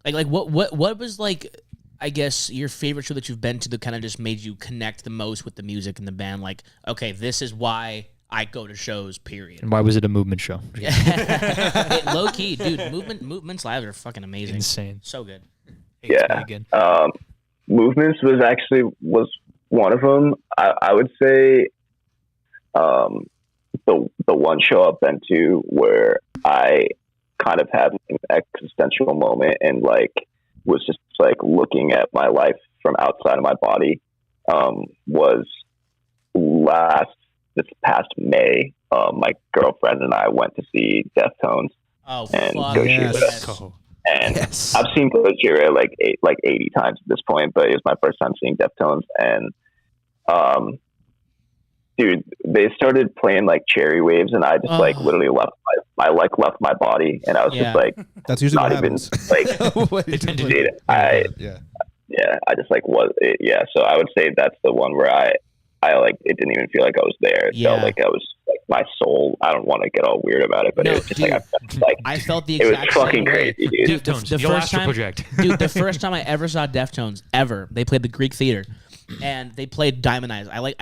Speaker 4: what was like? I guess your favorite show that you've been to that kind of just made you connect the most with the music and the band. Like, okay, this is why I go to shows. Period.
Speaker 3: And why was it a movement show?
Speaker 4: Low key, dude. Movements lives are fucking amazing.
Speaker 3: Insane.
Speaker 4: So good.
Speaker 5: Yeah.
Speaker 3: Again.
Speaker 5: Movements was one of them. I would say the one show I've been to where I kind of had an existential moment and like was just like looking at my life from outside of my body was this past May. My girlfriend and I went to see Deftones.
Speaker 4: Oh,
Speaker 5: And
Speaker 4: fuck
Speaker 5: Gojira.
Speaker 4: yes.
Speaker 5: And
Speaker 2: Yes.
Speaker 5: I've seen Kojira like 80 times at this point, but it was my first time seeing Deftones. And dude, they started playing like Cherry Waves, and I just like literally left my body, and I was
Speaker 4: Yeah.
Speaker 5: just like
Speaker 2: That's usually
Speaker 5: not
Speaker 2: what
Speaker 5: even
Speaker 2: happens.
Speaker 5: like
Speaker 3: They tend to
Speaker 5: dude,
Speaker 2: yeah.
Speaker 5: I just like so I would say that's the one where I like it didn't even feel like I was there. It felt like I was like my soul. I don't want to get all weird about it, but
Speaker 4: No,
Speaker 5: it was just
Speaker 4: dude,
Speaker 5: like
Speaker 4: I felt the
Speaker 5: it was
Speaker 4: exact
Speaker 5: fucking
Speaker 4: same way.
Speaker 5: crazy, dude.
Speaker 4: Dude,
Speaker 3: Deftones,
Speaker 4: the
Speaker 3: You'll
Speaker 4: first
Speaker 3: Astro
Speaker 4: time,
Speaker 3: Project.
Speaker 4: dude, the first time I ever saw Deftones ever, they played the Greek Theater, and they played Diamond Eyes. I like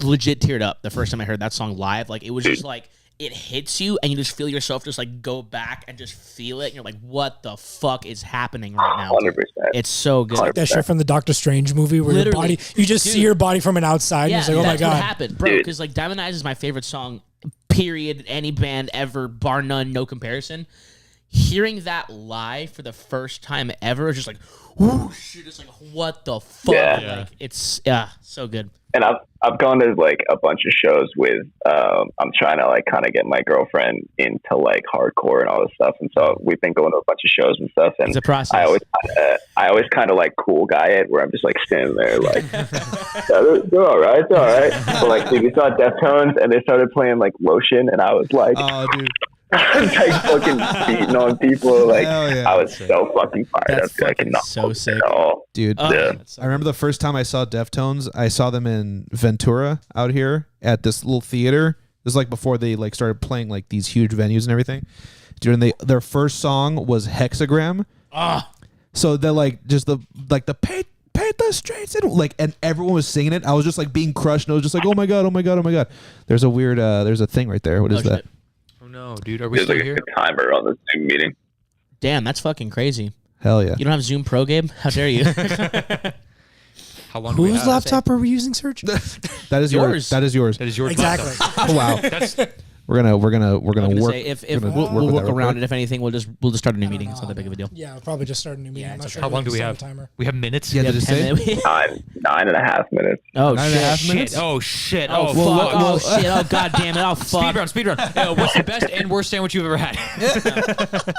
Speaker 4: legit teared up the first time I heard that song live. Like it was just like it hits you, and you just feel yourself just like go back and just feel it. And you're like, what the fuck is happening right now?
Speaker 5: 100%.
Speaker 4: It's so good.
Speaker 1: That shit from the Doctor Strange movie where your
Speaker 4: Literally.
Speaker 1: body, you just see
Speaker 4: Dude.
Speaker 1: your body from an outside,
Speaker 4: Yeah,
Speaker 1: and it's like, oh my
Speaker 4: that's what
Speaker 1: god.
Speaker 4: happened, bro.
Speaker 5: Dude.
Speaker 4: Because like Diamond Eyes is my favorite song, period, any band ever, bar none, no comparison. Hearing that live for the first time ever is just like, whoo, shit, it's like, what the fuck?
Speaker 5: Yeah.
Speaker 4: Like, it's so good.
Speaker 5: And I've gone to like a bunch of shows with I'm trying to like kind of get my girlfriend into like hardcore and all this stuff, and so we've been going to a bunch of shows and stuff. And
Speaker 4: It's a process.
Speaker 5: I always kind of like cool guy it, where I'm just like standing there like, yeah, they're all right, they're all right. But like, dude, we saw Deftones and they started playing like Lotion, and I was like,
Speaker 2: Oh, dude.
Speaker 5: I was like fucking beating on people. Like
Speaker 2: Hell yeah.
Speaker 5: I was so fucking fired
Speaker 4: That's
Speaker 5: up. I
Speaker 4: fucking
Speaker 5: cannot
Speaker 4: so sick.
Speaker 5: at all.
Speaker 2: Dude,
Speaker 5: Yeah.
Speaker 2: I remember the first time I saw Deftones, I saw them in Ventura out here at this little theater. This is like before they like started playing like these huge venues and everything. Dude, and their first song was Hexagram. So they're like just the paint the streets and like, and everyone was singing it. I was just like being crushed and I was just like, oh my god, oh my god, oh my god. There's a weird there's a thing right there. What is that?
Speaker 4: Shit.
Speaker 3: Oh no, dude, are we
Speaker 5: There's
Speaker 3: still
Speaker 5: like
Speaker 3: here?
Speaker 5: a good timer on the Zoom meeting.
Speaker 4: Damn, that's fucking crazy.
Speaker 2: Hell yeah.
Speaker 4: You don't have Zoom Pro, Gabe? How dare you?
Speaker 3: How long do we
Speaker 1: Whose
Speaker 3: have?
Speaker 1: laptop are we using, Serge?
Speaker 2: That is
Speaker 4: Yours.
Speaker 2: yours. That is yours.
Speaker 3: That is your
Speaker 1: Exactly.
Speaker 3: laptop.
Speaker 2: Oh, wow.
Speaker 3: That's
Speaker 2: We're gonna
Speaker 4: I'm gonna
Speaker 2: work.
Speaker 4: say if
Speaker 2: we're gonna
Speaker 4: we'll
Speaker 2: with
Speaker 4: work
Speaker 2: that real
Speaker 4: around
Speaker 2: quick.
Speaker 4: it. If anything, we'll just start a new meeting. It's not that big of a deal.
Speaker 1: Yeah, I'll probably just start a new meeting.
Speaker 4: Yeah,
Speaker 1: I'm not
Speaker 4: it's
Speaker 1: sure.
Speaker 3: how
Speaker 1: if
Speaker 3: long do we
Speaker 1: set a
Speaker 3: have?
Speaker 1: Timer.
Speaker 3: we have minutes.
Speaker 2: Yeah, did it say?
Speaker 4: 10 minutes.
Speaker 5: 9.5 minutes.
Speaker 4: Oh
Speaker 2: 9.5
Speaker 4: shit!
Speaker 2: minutes?
Speaker 3: Oh shit!
Speaker 4: Oh,
Speaker 3: Oh,
Speaker 4: fuck!
Speaker 3: fuck!
Speaker 4: Oh shit! Oh god damn it! Oh fuck!
Speaker 3: Speedrun. What's the best and worst sandwich you've ever had?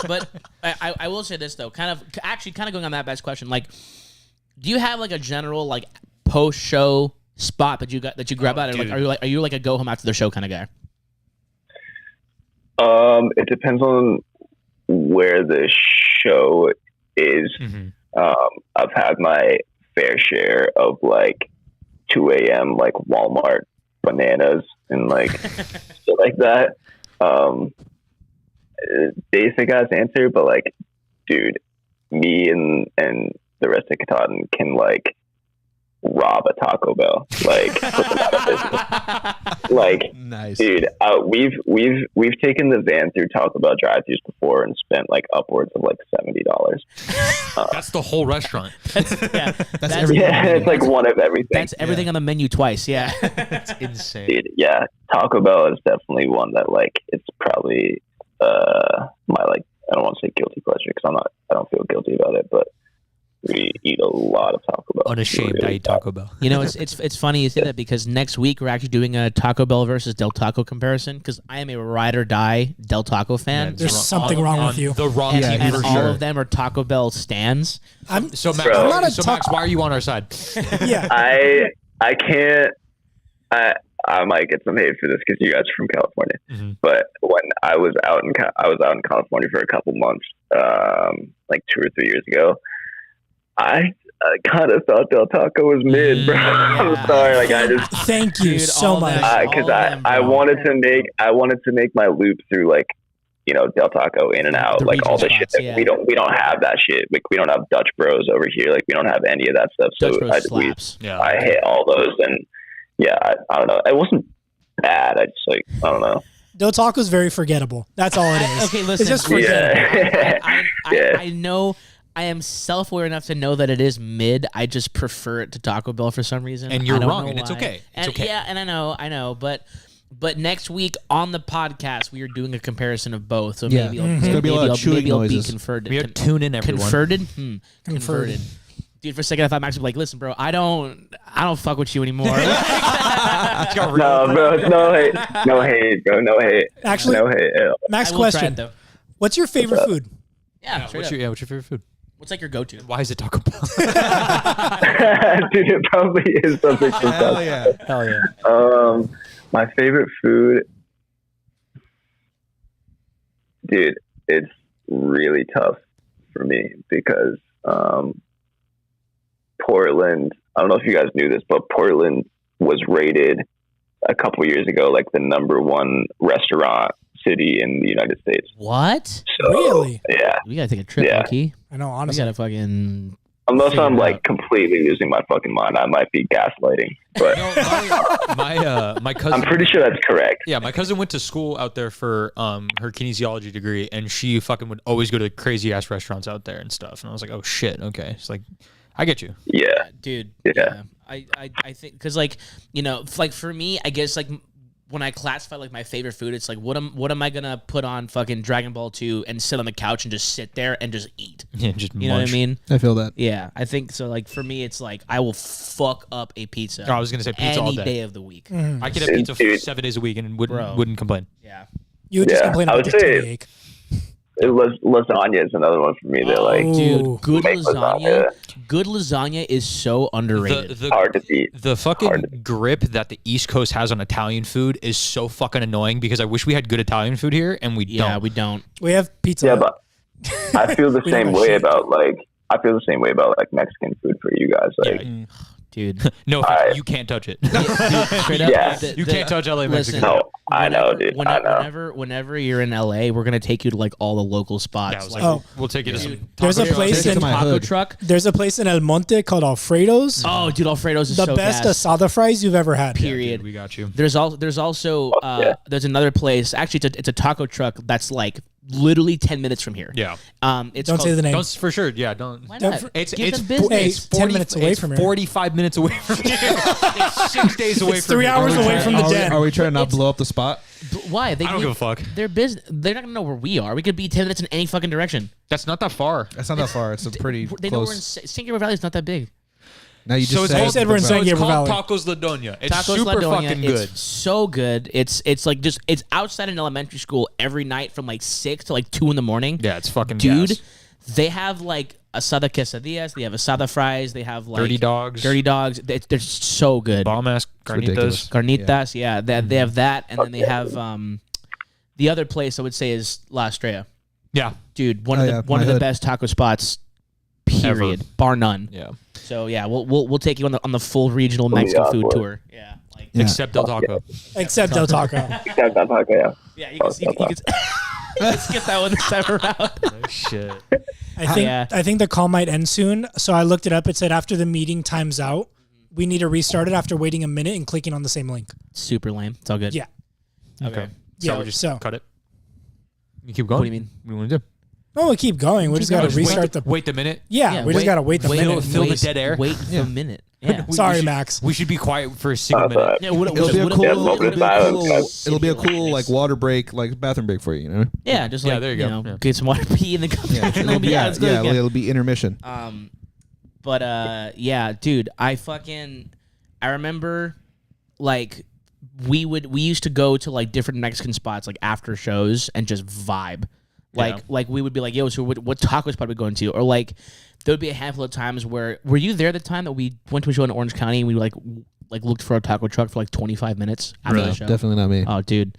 Speaker 4: But I will say this though, kind of going on that best question. Like, do you have like a general like post show spot that you grab out? Or, like,
Speaker 3: dude.
Speaker 4: are you like a go home after the show kind of guy?
Speaker 5: It depends on where the show is. I've had my fair share of like 2 a.m. like Walmart bananas and like shit like that. Basic ass answer, but like, dude, me and the rest of Katahdin can like rob a Taco Bell, like put them out of business. Like,
Speaker 2: Nice.
Speaker 5: dude, we've taken the van through Taco Bell drive-thrus before and spent like upwards of like $70.
Speaker 3: That's the whole restaurant.
Speaker 4: That's
Speaker 2: everything.
Speaker 5: Yeah, it's like one of everything.
Speaker 4: That's everything on the menu twice. Yeah.
Speaker 3: It's insane.
Speaker 5: Dude, yeah, Taco Bell is definitely one that like it's probably my like I don't want to say guilty pleasure because I don't feel guilty about it, but we eat a lot of Taco Bell.
Speaker 3: Unashamed,
Speaker 5: Really
Speaker 3: I eat Taco Bell.
Speaker 4: You know, it's funny you say that because next week we're actually doing a Taco Bell versus Del Taco comparison because I am a ride or die Del Taco fan.
Speaker 1: There's something wrong with you.
Speaker 3: The wrong
Speaker 2: Yeah,
Speaker 3: team
Speaker 4: and
Speaker 3: for
Speaker 4: all
Speaker 3: sure.
Speaker 4: of them are Taco Bell stands.
Speaker 1: I'm
Speaker 3: So Max,
Speaker 5: Bro.
Speaker 1: I'm not a
Speaker 3: Max, why are you on our side?
Speaker 1: yeah.
Speaker 5: I can't. I might get some hate for this because you guys are from California. But when I was out in California for a couple months, like 2 or 3 years ago, I kind of thought Del Taco was mid, bro. I'm sorry, like I just
Speaker 1: Thank you
Speaker 4: Dude,
Speaker 1: so
Speaker 4: all
Speaker 1: much.
Speaker 4: that-
Speaker 5: because
Speaker 4: all of them,
Speaker 5: I
Speaker 4: bro.
Speaker 5: wanted to make my loop through like Del Taco in and out,
Speaker 4: The
Speaker 5: like all the
Speaker 4: regional
Speaker 5: shit
Speaker 4: spots,
Speaker 5: that
Speaker 4: yeah.
Speaker 5: we don't have that shit. Like we don't have Dutch Bros over here. Like we don't have any of that stuff.
Speaker 4: Dutch
Speaker 5: So
Speaker 4: Bros slaps.
Speaker 3: Yeah.
Speaker 5: I hit all those, and yeah, I don't know. It wasn't bad. I just like I don't know.
Speaker 1: Del Taco's very forgettable. That's all it is.
Speaker 4: Okay, listen.
Speaker 1: It's just forgettable.
Speaker 5: Yeah. Yeah.
Speaker 4: I know. I am self-aware enough to know that it is mid. I just prefer it to Taco Bell for some reason.
Speaker 3: And you're
Speaker 4: I don't
Speaker 3: wrong,
Speaker 4: know
Speaker 3: and it's
Speaker 4: why.
Speaker 3: okay. It's
Speaker 4: And
Speaker 3: okay.
Speaker 4: yeah, and I know, but next week on the podcast we are doing a comparison of both. So
Speaker 2: Yeah.
Speaker 4: maybe
Speaker 2: It's gonna be a lot of chewing
Speaker 4: maybe I'll be
Speaker 2: noises.
Speaker 4: converted.
Speaker 3: We are tune in, everyone.
Speaker 4: Converted?
Speaker 1: Converted.
Speaker 4: Dude, for a second I thought Max would be like, listen, bro, I don't fuck with you anymore.
Speaker 5: No, bro, no hate, bro, no hate.
Speaker 1: Actually,
Speaker 5: no hate. At all.
Speaker 1: Max
Speaker 4: I will try
Speaker 1: question.
Speaker 4: it though.
Speaker 1: What's your favorite food?
Speaker 4: Yeah, straight
Speaker 3: What's
Speaker 4: up.
Speaker 3: your favorite food?
Speaker 4: What's like your go-to?
Speaker 3: Why is it Taco Bell?
Speaker 5: Dude, it probably is something.
Speaker 2: Hell yeah.
Speaker 4: Hell yeah.
Speaker 5: My favorite food, dude, it's really tough for me because Portland. I don't know if you guys knew this, but Portland was rated a couple years ago like the #1 restaurant city in the United States.
Speaker 4: What?
Speaker 5: So,
Speaker 1: Really?
Speaker 5: Yeah.
Speaker 4: We gotta take a trip,
Speaker 5: Yeah.
Speaker 4: Loki.
Speaker 1: I know,
Speaker 4: We
Speaker 1: honestly.
Speaker 4: gotta fucking
Speaker 5: Unless
Speaker 4: Figure
Speaker 5: I'm
Speaker 4: it
Speaker 5: like
Speaker 4: out.
Speaker 5: completely losing my fucking mind, I might be gaslighting. But
Speaker 3: My cousin.
Speaker 5: I'm pretty sure that's correct.
Speaker 3: Yeah, my cousin went to school out there for her kinesiology degree, and she fucking would always go to crazy ass restaurants out there and stuff. And I was like, oh shit, okay. It's like, I get you.
Speaker 5: Yeah.
Speaker 4: dude.
Speaker 5: Yeah.
Speaker 4: I think because like like for me, I guess like when I classify like my favorite food, it's like what am I gonna put on fucking Dragon Ball 2 and sit on the couch and just sit there and just eat?
Speaker 3: Yeah, just
Speaker 4: You know what I mean?
Speaker 2: I feel that.
Speaker 4: Yeah, I think so. Like for me, it's like I will fuck up a pizza.
Speaker 3: Oh, I was gonna say pizza all
Speaker 4: any
Speaker 3: day.
Speaker 4: day of the week.
Speaker 3: I could have pizza
Speaker 5: Dude.
Speaker 3: 7 days a week and
Speaker 4: Bro.
Speaker 3: wouldn't complain.
Speaker 4: Yeah.
Speaker 1: You would just
Speaker 5: Yeah,
Speaker 1: complain
Speaker 5: I
Speaker 1: about
Speaker 5: would
Speaker 1: the
Speaker 5: say-
Speaker 1: tummy ache.
Speaker 5: Lasagna is another one for me. They're like
Speaker 1: Ooh.
Speaker 4: Dude, good
Speaker 5: Make
Speaker 4: lasagna.
Speaker 5: lasagna.
Speaker 4: Good lasagna is so underrated.
Speaker 3: The
Speaker 5: hard to beat.
Speaker 3: the fucking grip that the East Coast has on Italian food is so fucking annoying because I wish we had good Italian food here and we
Speaker 4: yeah,
Speaker 3: don't.
Speaker 4: we don't.
Speaker 1: We have pizza.
Speaker 5: Yeah, but I feel the
Speaker 1: We don't
Speaker 5: same
Speaker 1: know
Speaker 5: way
Speaker 1: shit.
Speaker 5: about like Mexican food for you guys. Like,
Speaker 3: Yeah.
Speaker 4: Dude.
Speaker 3: No,
Speaker 5: I-
Speaker 3: you can't touch it.
Speaker 4: Straight up,
Speaker 5: Yeah.
Speaker 3: You can't touch LA
Speaker 4: listen,
Speaker 3: Mexican.
Speaker 5: no, I know, dude. I know.
Speaker 4: Whenever you're in LA, we're gonna take you to like all the local spots.
Speaker 3: Yeah, I was
Speaker 4: like,
Speaker 3: like,
Speaker 1: Oh.
Speaker 3: we'll take you to some.
Speaker 1: There's
Speaker 3: taco
Speaker 1: a
Speaker 3: shops.
Speaker 1: place
Speaker 2: Take it
Speaker 1: in
Speaker 2: to my
Speaker 4: taco
Speaker 2: hood.
Speaker 4: truck.
Speaker 1: There's a place in El Monte called Alfredo's.
Speaker 4: Oh, dude, Alfredo's is
Speaker 1: the
Speaker 4: so
Speaker 1: best
Speaker 4: gas.
Speaker 1: asada fries you've ever had.
Speaker 4: Period.
Speaker 3: We got you.
Speaker 4: There's also
Speaker 5: yeah.
Speaker 4: there's another place. Actually, it's a taco truck that's like literally 10 minutes from here.
Speaker 3: Yeah.
Speaker 4: It's
Speaker 1: Don't
Speaker 4: called,
Speaker 1: say the name.
Speaker 3: Don't for sure. Yeah, don't.
Speaker 4: Why
Speaker 1: Don't
Speaker 4: not?
Speaker 1: for-
Speaker 3: It's
Speaker 4: Give
Speaker 3: it's
Speaker 4: them business.
Speaker 1: Hey,
Speaker 3: it's
Speaker 1: 10 minutes away
Speaker 3: it's
Speaker 1: from here.
Speaker 3: 45 minutes away from here. It's 6 days away
Speaker 1: It's
Speaker 3: from
Speaker 1: 3
Speaker 3: here.
Speaker 1: hours
Speaker 3: Are we
Speaker 1: away
Speaker 3: trying-
Speaker 1: from the
Speaker 2: Are we,
Speaker 1: den.
Speaker 2: are we trying to not
Speaker 4: It's-
Speaker 2: blow up the spot?
Speaker 4: Why? They
Speaker 3: I don't give a fuck.
Speaker 4: Their business. They're not gonna know where we are. We could be 10 minutes in any fucking direction.
Speaker 3: That's not that far.
Speaker 2: That's not that far. It's a pretty
Speaker 4: They know we're in
Speaker 2: close.
Speaker 4: St. Gabriel Valley. Is not that big.
Speaker 2: Now you just
Speaker 3: So it's
Speaker 2: said
Speaker 3: called,
Speaker 1: said we're in
Speaker 2: the-
Speaker 1: San
Speaker 3: so it's
Speaker 1: Gabriel
Speaker 3: called
Speaker 1: Valley.
Speaker 3: Tacos La Doña. It's
Speaker 4: Tacos
Speaker 3: super
Speaker 4: La Doña,
Speaker 3: fucking good.
Speaker 4: It's so good. It's like just it's outside an elementary school every night from like 6 to like 2 in the morning.
Speaker 3: Yeah, it's fucking
Speaker 4: Dude,
Speaker 3: gas.
Speaker 4: they have like asada quesadillas. They have asada fries. They have like
Speaker 3: Dirty dogs.
Speaker 4: Dirty dogs. They're so good.
Speaker 3: Bomb ass
Speaker 2: ridiculous.
Speaker 3: carnitas.
Speaker 4: Carnitas. Yeah, they have that, and then they have the other place I would say is La Estrella.
Speaker 3: Yeah.
Speaker 4: Dude, one
Speaker 2: Oh,
Speaker 4: of
Speaker 2: yeah,
Speaker 4: the one
Speaker 2: my
Speaker 4: of the
Speaker 2: hood.
Speaker 4: best taco spots. Period,
Speaker 3: Ever.
Speaker 4: bar none.
Speaker 3: Yeah.
Speaker 4: So yeah, we'll take you on the full regional Mexican food
Speaker 5: awkward.
Speaker 4: tour. Yeah, like
Speaker 2: Yeah.
Speaker 3: Except Del Taco.
Speaker 1: Except Del Taco.
Speaker 5: Yeah, that's okay, yeah.
Speaker 4: yeah, you can skip that one this time around.
Speaker 3: Oh, shit.
Speaker 1: I think the call might end soon. So I looked it up. It said after the meeting times out, we need to restart it after waiting a minute and clicking on the same link.
Speaker 4: Super lame. It's all good.
Speaker 1: Yeah.
Speaker 3: Okay.
Speaker 1: Yeah,
Speaker 3: So we just
Speaker 1: so-
Speaker 3: cut it. You keep going.
Speaker 4: What do you mean?
Speaker 3: What do you want to do?
Speaker 1: Oh, we keep going. We just got to
Speaker 3: Just
Speaker 1: restart the.
Speaker 3: Wait the minute.
Speaker 1: Yeah, we just got to wait the minute.
Speaker 3: Fill the dead air.
Speaker 4: Wait the minute. Yeah.
Speaker 1: Sorry, Max.
Speaker 3: We should be quiet for a single
Speaker 5: That's
Speaker 3: minute.
Speaker 5: all right.
Speaker 4: Yeah, what,
Speaker 2: It'll be a
Speaker 4: what-
Speaker 2: cool,
Speaker 5: Yeah,
Speaker 2: it'll
Speaker 5: moment
Speaker 2: be
Speaker 5: of
Speaker 2: a
Speaker 5: silence,
Speaker 2: cool,
Speaker 5: guys.
Speaker 2: it'll be a cool
Speaker 4: Simulations.
Speaker 2: like water break, like bathroom break for you. You know?
Speaker 4: Yeah, just
Speaker 3: Yeah,
Speaker 4: like
Speaker 3: there you go. Yeah.
Speaker 4: get some water, pee, and then come back, and then we'll be
Speaker 2: yeah,
Speaker 4: let's go
Speaker 2: yeah,
Speaker 4: again.
Speaker 2: it'll be intermission.
Speaker 4: But yeah, dude, I remember like we used to go to like different Mexican spots like after shows and just vibe. Like we would be like, yo, so what taco spot are we going to? Or like there would be a handful of times where were you there the time that we went to a show in Orange County and we like looked for a taco truck for like 25 minutes after the show?
Speaker 2: Definitely not me.
Speaker 4: Oh, dude.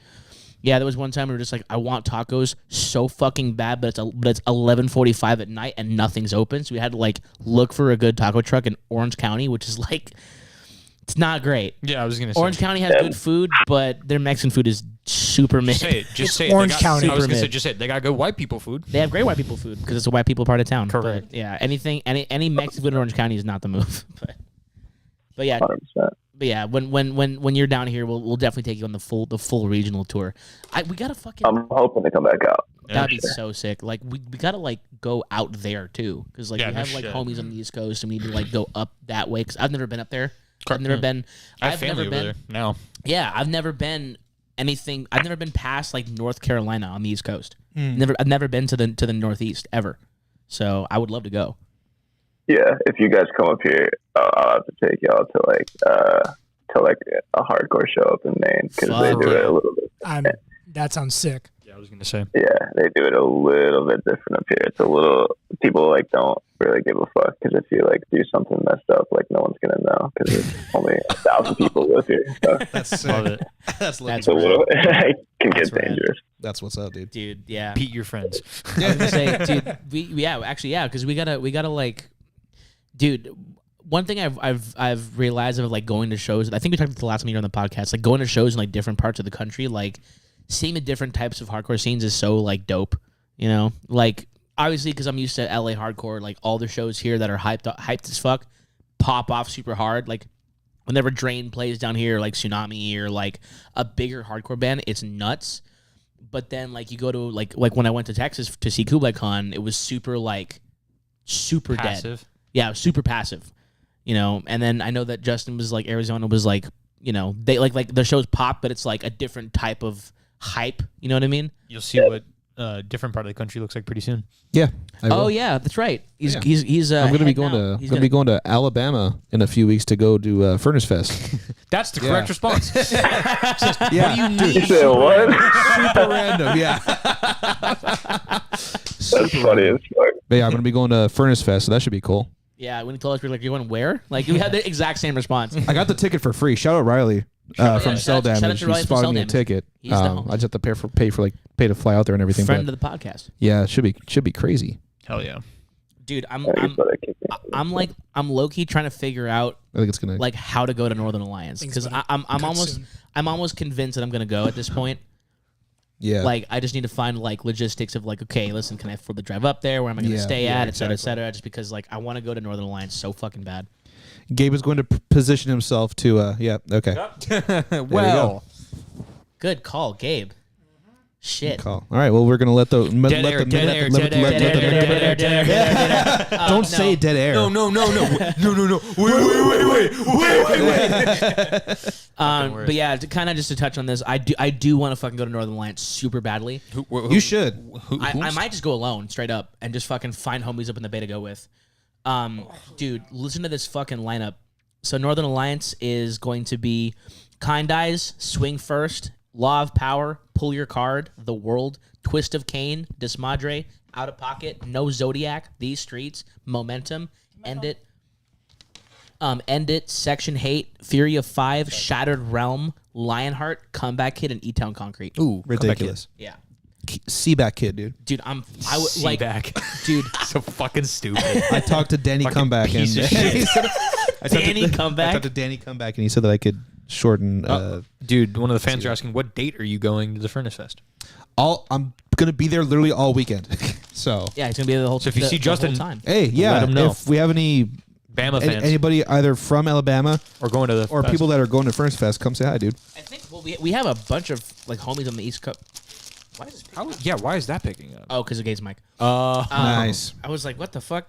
Speaker 4: Yeah, there was one time we were just like, I want tacos so fucking bad, but it's 11:45 at night and nothing's open. So we had to like look for a good taco truck in Orange County, which is like, it's not great.
Speaker 3: Yeah, I was gonna say.
Speaker 4: Orange County has good food, but their Mexican food is super mid.
Speaker 3: Just say it. Just say it.
Speaker 1: Orange
Speaker 3: They got-
Speaker 1: County.
Speaker 3: I was
Speaker 4: Super
Speaker 3: gonna say
Speaker 4: mid.
Speaker 3: just say it. They got good white people food.
Speaker 4: They have great white people food because it's a white people part of town.
Speaker 3: Correct.
Speaker 4: But yeah, any Mexican food in Orange County is not the move. But yeah,
Speaker 5: 100%.
Speaker 4: but yeah, when you're down here, we'll definitely take you on the full regional tour. We gotta fucking.
Speaker 5: I'm hoping to come back out.
Speaker 4: That'd be so sick. Like we gotta like go out there too, because like
Speaker 3: Yeah,
Speaker 4: we
Speaker 3: no
Speaker 4: have like
Speaker 3: shit.
Speaker 4: homies on the East Coast, and we need to like go up that way. Because I've never been up there. I've
Speaker 3: Yeah.
Speaker 4: never been.
Speaker 3: I have
Speaker 4: I've
Speaker 3: family
Speaker 4: never
Speaker 3: over
Speaker 4: been.
Speaker 3: there now.
Speaker 4: Yeah, I've never been anything. I've never been past like North Carolina on the East Coast. I've never been to the Northeast ever. So I would love to go.
Speaker 5: Yeah, if you guys come up here, I'll have to take y'all to like a hardcore show up in Maine because they
Speaker 4: Fuck
Speaker 5: do it
Speaker 4: yeah.
Speaker 5: a little bit.
Speaker 1: That sounds sick.
Speaker 3: Yeah, I was gonna say.
Speaker 5: Yeah, they do it a little bit different up here. It's a little people like don't really give a fuck because if you like do something messed up, like no one's gonna know because there's only 1,000 people live here. So
Speaker 2: That's
Speaker 3: Love it.
Speaker 2: That's
Speaker 4: That's
Speaker 5: it's a little it can
Speaker 4: That's
Speaker 5: get
Speaker 4: rad.
Speaker 5: dangerous.
Speaker 2: That's what's up, dude.
Speaker 4: Dude, yeah.
Speaker 3: Beat your friends.
Speaker 4: I was gonna say, dude, because we gotta like, dude. One thing I've realized of like going to shows. I think we talked about the last time you were on the podcast. Like going to shows in like different parts of the country, like seeing the different types of hardcore scenes is so like dope. You know, like obviously because I'm used to LA hardcore. Like all the shows here that are hyped as fuck, pop off super hard. Like whenever Drain plays down here, like Tsunami or like a bigger hardcore band, it's nuts. But then like you go to like when I went to Texas to see Kublai Khan, it was super dead.
Speaker 3: Passive.
Speaker 4: Yeah, super passive. You know, and then I know that Justin was like Arizona was like they like the show's pop, but it's like a different type of hype. You know what I mean?
Speaker 3: You'll see what different part of the country looks like pretty soon.
Speaker 2: Yeah.
Speaker 4: Oh yeah, that's right. He's
Speaker 2: I'm gonna be going to Alabama in a few weeks to go do Furnace Fest.
Speaker 3: That's the correct response.
Speaker 2: Yeah.
Speaker 3: What do you need?
Speaker 5: So what?
Speaker 2: Super random. Yeah.
Speaker 5: That's funny as fuck.
Speaker 2: But yeah, I'm gonna be going to Furnace Fest, so that should be cool.
Speaker 4: Yeah, when he told us, we were like, "You want where?" Like we had the exact same response.
Speaker 2: I got the ticket for free. Shout out Riley from Cell
Speaker 4: shout out
Speaker 2: Damage.
Speaker 4: to
Speaker 2: He
Speaker 4: Riley from
Speaker 2: spotted
Speaker 4: Cell
Speaker 2: me a
Speaker 4: Damage.
Speaker 2: ticket.
Speaker 4: He's the
Speaker 2: I just have to pay to fly out there and everything.
Speaker 4: Friend
Speaker 2: But
Speaker 4: of the podcast,
Speaker 2: yeah, it should be crazy.
Speaker 3: Hell yeah.
Speaker 4: dude. I'm low key trying to figure out
Speaker 2: I think it's gonna
Speaker 4: like how to go to Northern Alliance because I'm almost convinced that I'm gonna go at this point.
Speaker 2: Yeah.
Speaker 4: Like, I just need to find, like, logistics of, like, okay, listen, can I afford the drive up there? Where am I going to stay at? Et cetera, et cetera. Just because, like, I want to go to Northern Alliance so fucking bad.
Speaker 2: Gabe is going to position himself to, okay.
Speaker 3: Well,
Speaker 4: good call, Gabe. Shit.
Speaker 2: Call. All right, well, we're going to let the... Don't say dead air.
Speaker 3: No. Wait.
Speaker 4: But yeah, just to touch on this, I do want to fucking go to Northern Alliance super badly.
Speaker 2: You should.
Speaker 4: I might just go alone, straight up, and just fucking find homies up in the bay to go with. Dude, listen to this fucking lineup. So Northern Alliance is going to be Kind Eyes, Swing First, Law of Power, Pull Your Card, The World, Twist of Cain, Desmadre, Out of Pocket, No Zodiac, These Streets, Momentum, End It, Section Hate, Fury of 5, Shattered Realm, Lionheart, Comeback Kid, and E-Town Concrete.
Speaker 2: Ooh, ridiculous.
Speaker 4: Yeah.
Speaker 2: Seaback Kid, dude.
Speaker 4: Dude,
Speaker 3: back.
Speaker 4: Dude,
Speaker 3: So fucking stupid.
Speaker 2: I talked to Danny Comeback and
Speaker 3: piece of shit.
Speaker 4: Danny
Speaker 2: I
Speaker 4: Comeback.
Speaker 2: talked to Danny Comeback and he said that I could shorten.
Speaker 3: Dude, one of the fans are asking, what date are you going to the Furnace Fest?
Speaker 2: I'm gonna be there literally all weekend. So
Speaker 4: Yeah, it's gonna be the whole.
Speaker 3: So if you see
Speaker 4: the
Speaker 3: Justin-
Speaker 4: whole time.
Speaker 2: hey, yeah,
Speaker 3: Let him know.
Speaker 2: if we have any
Speaker 3: Bama fans.
Speaker 2: anybody either from Alabama
Speaker 3: or going to the
Speaker 2: or
Speaker 3: fest.
Speaker 2: people that are going to Furnace Fest, come say hi, dude.
Speaker 4: I think we have a bunch of like homies on the East Coast. Why is this?
Speaker 3: Why is that picking up?
Speaker 4: Oh, because of Gabe's mic.
Speaker 2: Nice.
Speaker 4: I was like, what the fuck?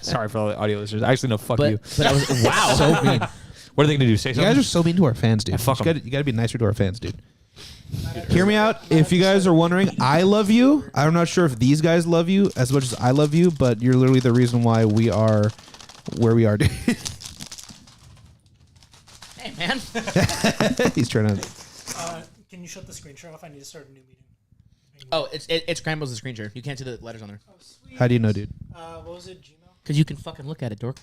Speaker 3: Sorry for all the audio listeners. Actually, no, fuck you.
Speaker 4: But I was wow.
Speaker 2: So mean.
Speaker 3: What are they going to do? Say
Speaker 2: You
Speaker 3: something?
Speaker 2: guys are so mean to our fans, dude.
Speaker 3: fuck 'em.
Speaker 2: You gotta be nicer to our fans, dude. Hear me out. If you guys are wondering, I love you. I'm not sure if these guys love you as much as I love you, but you're literally the reason why we are where we are, dude.
Speaker 4: Hey man.
Speaker 2: He's trying to.
Speaker 1: Can you shut the screen share off? I need to start a new meeting.
Speaker 4: Oh, it's Scrambles the screen share. You can't see the letters on there.
Speaker 1: Oh, sweet.
Speaker 2: How do you know, dude?
Speaker 1: What was it? Gmail?
Speaker 4: Because you can fucking look at it, dork.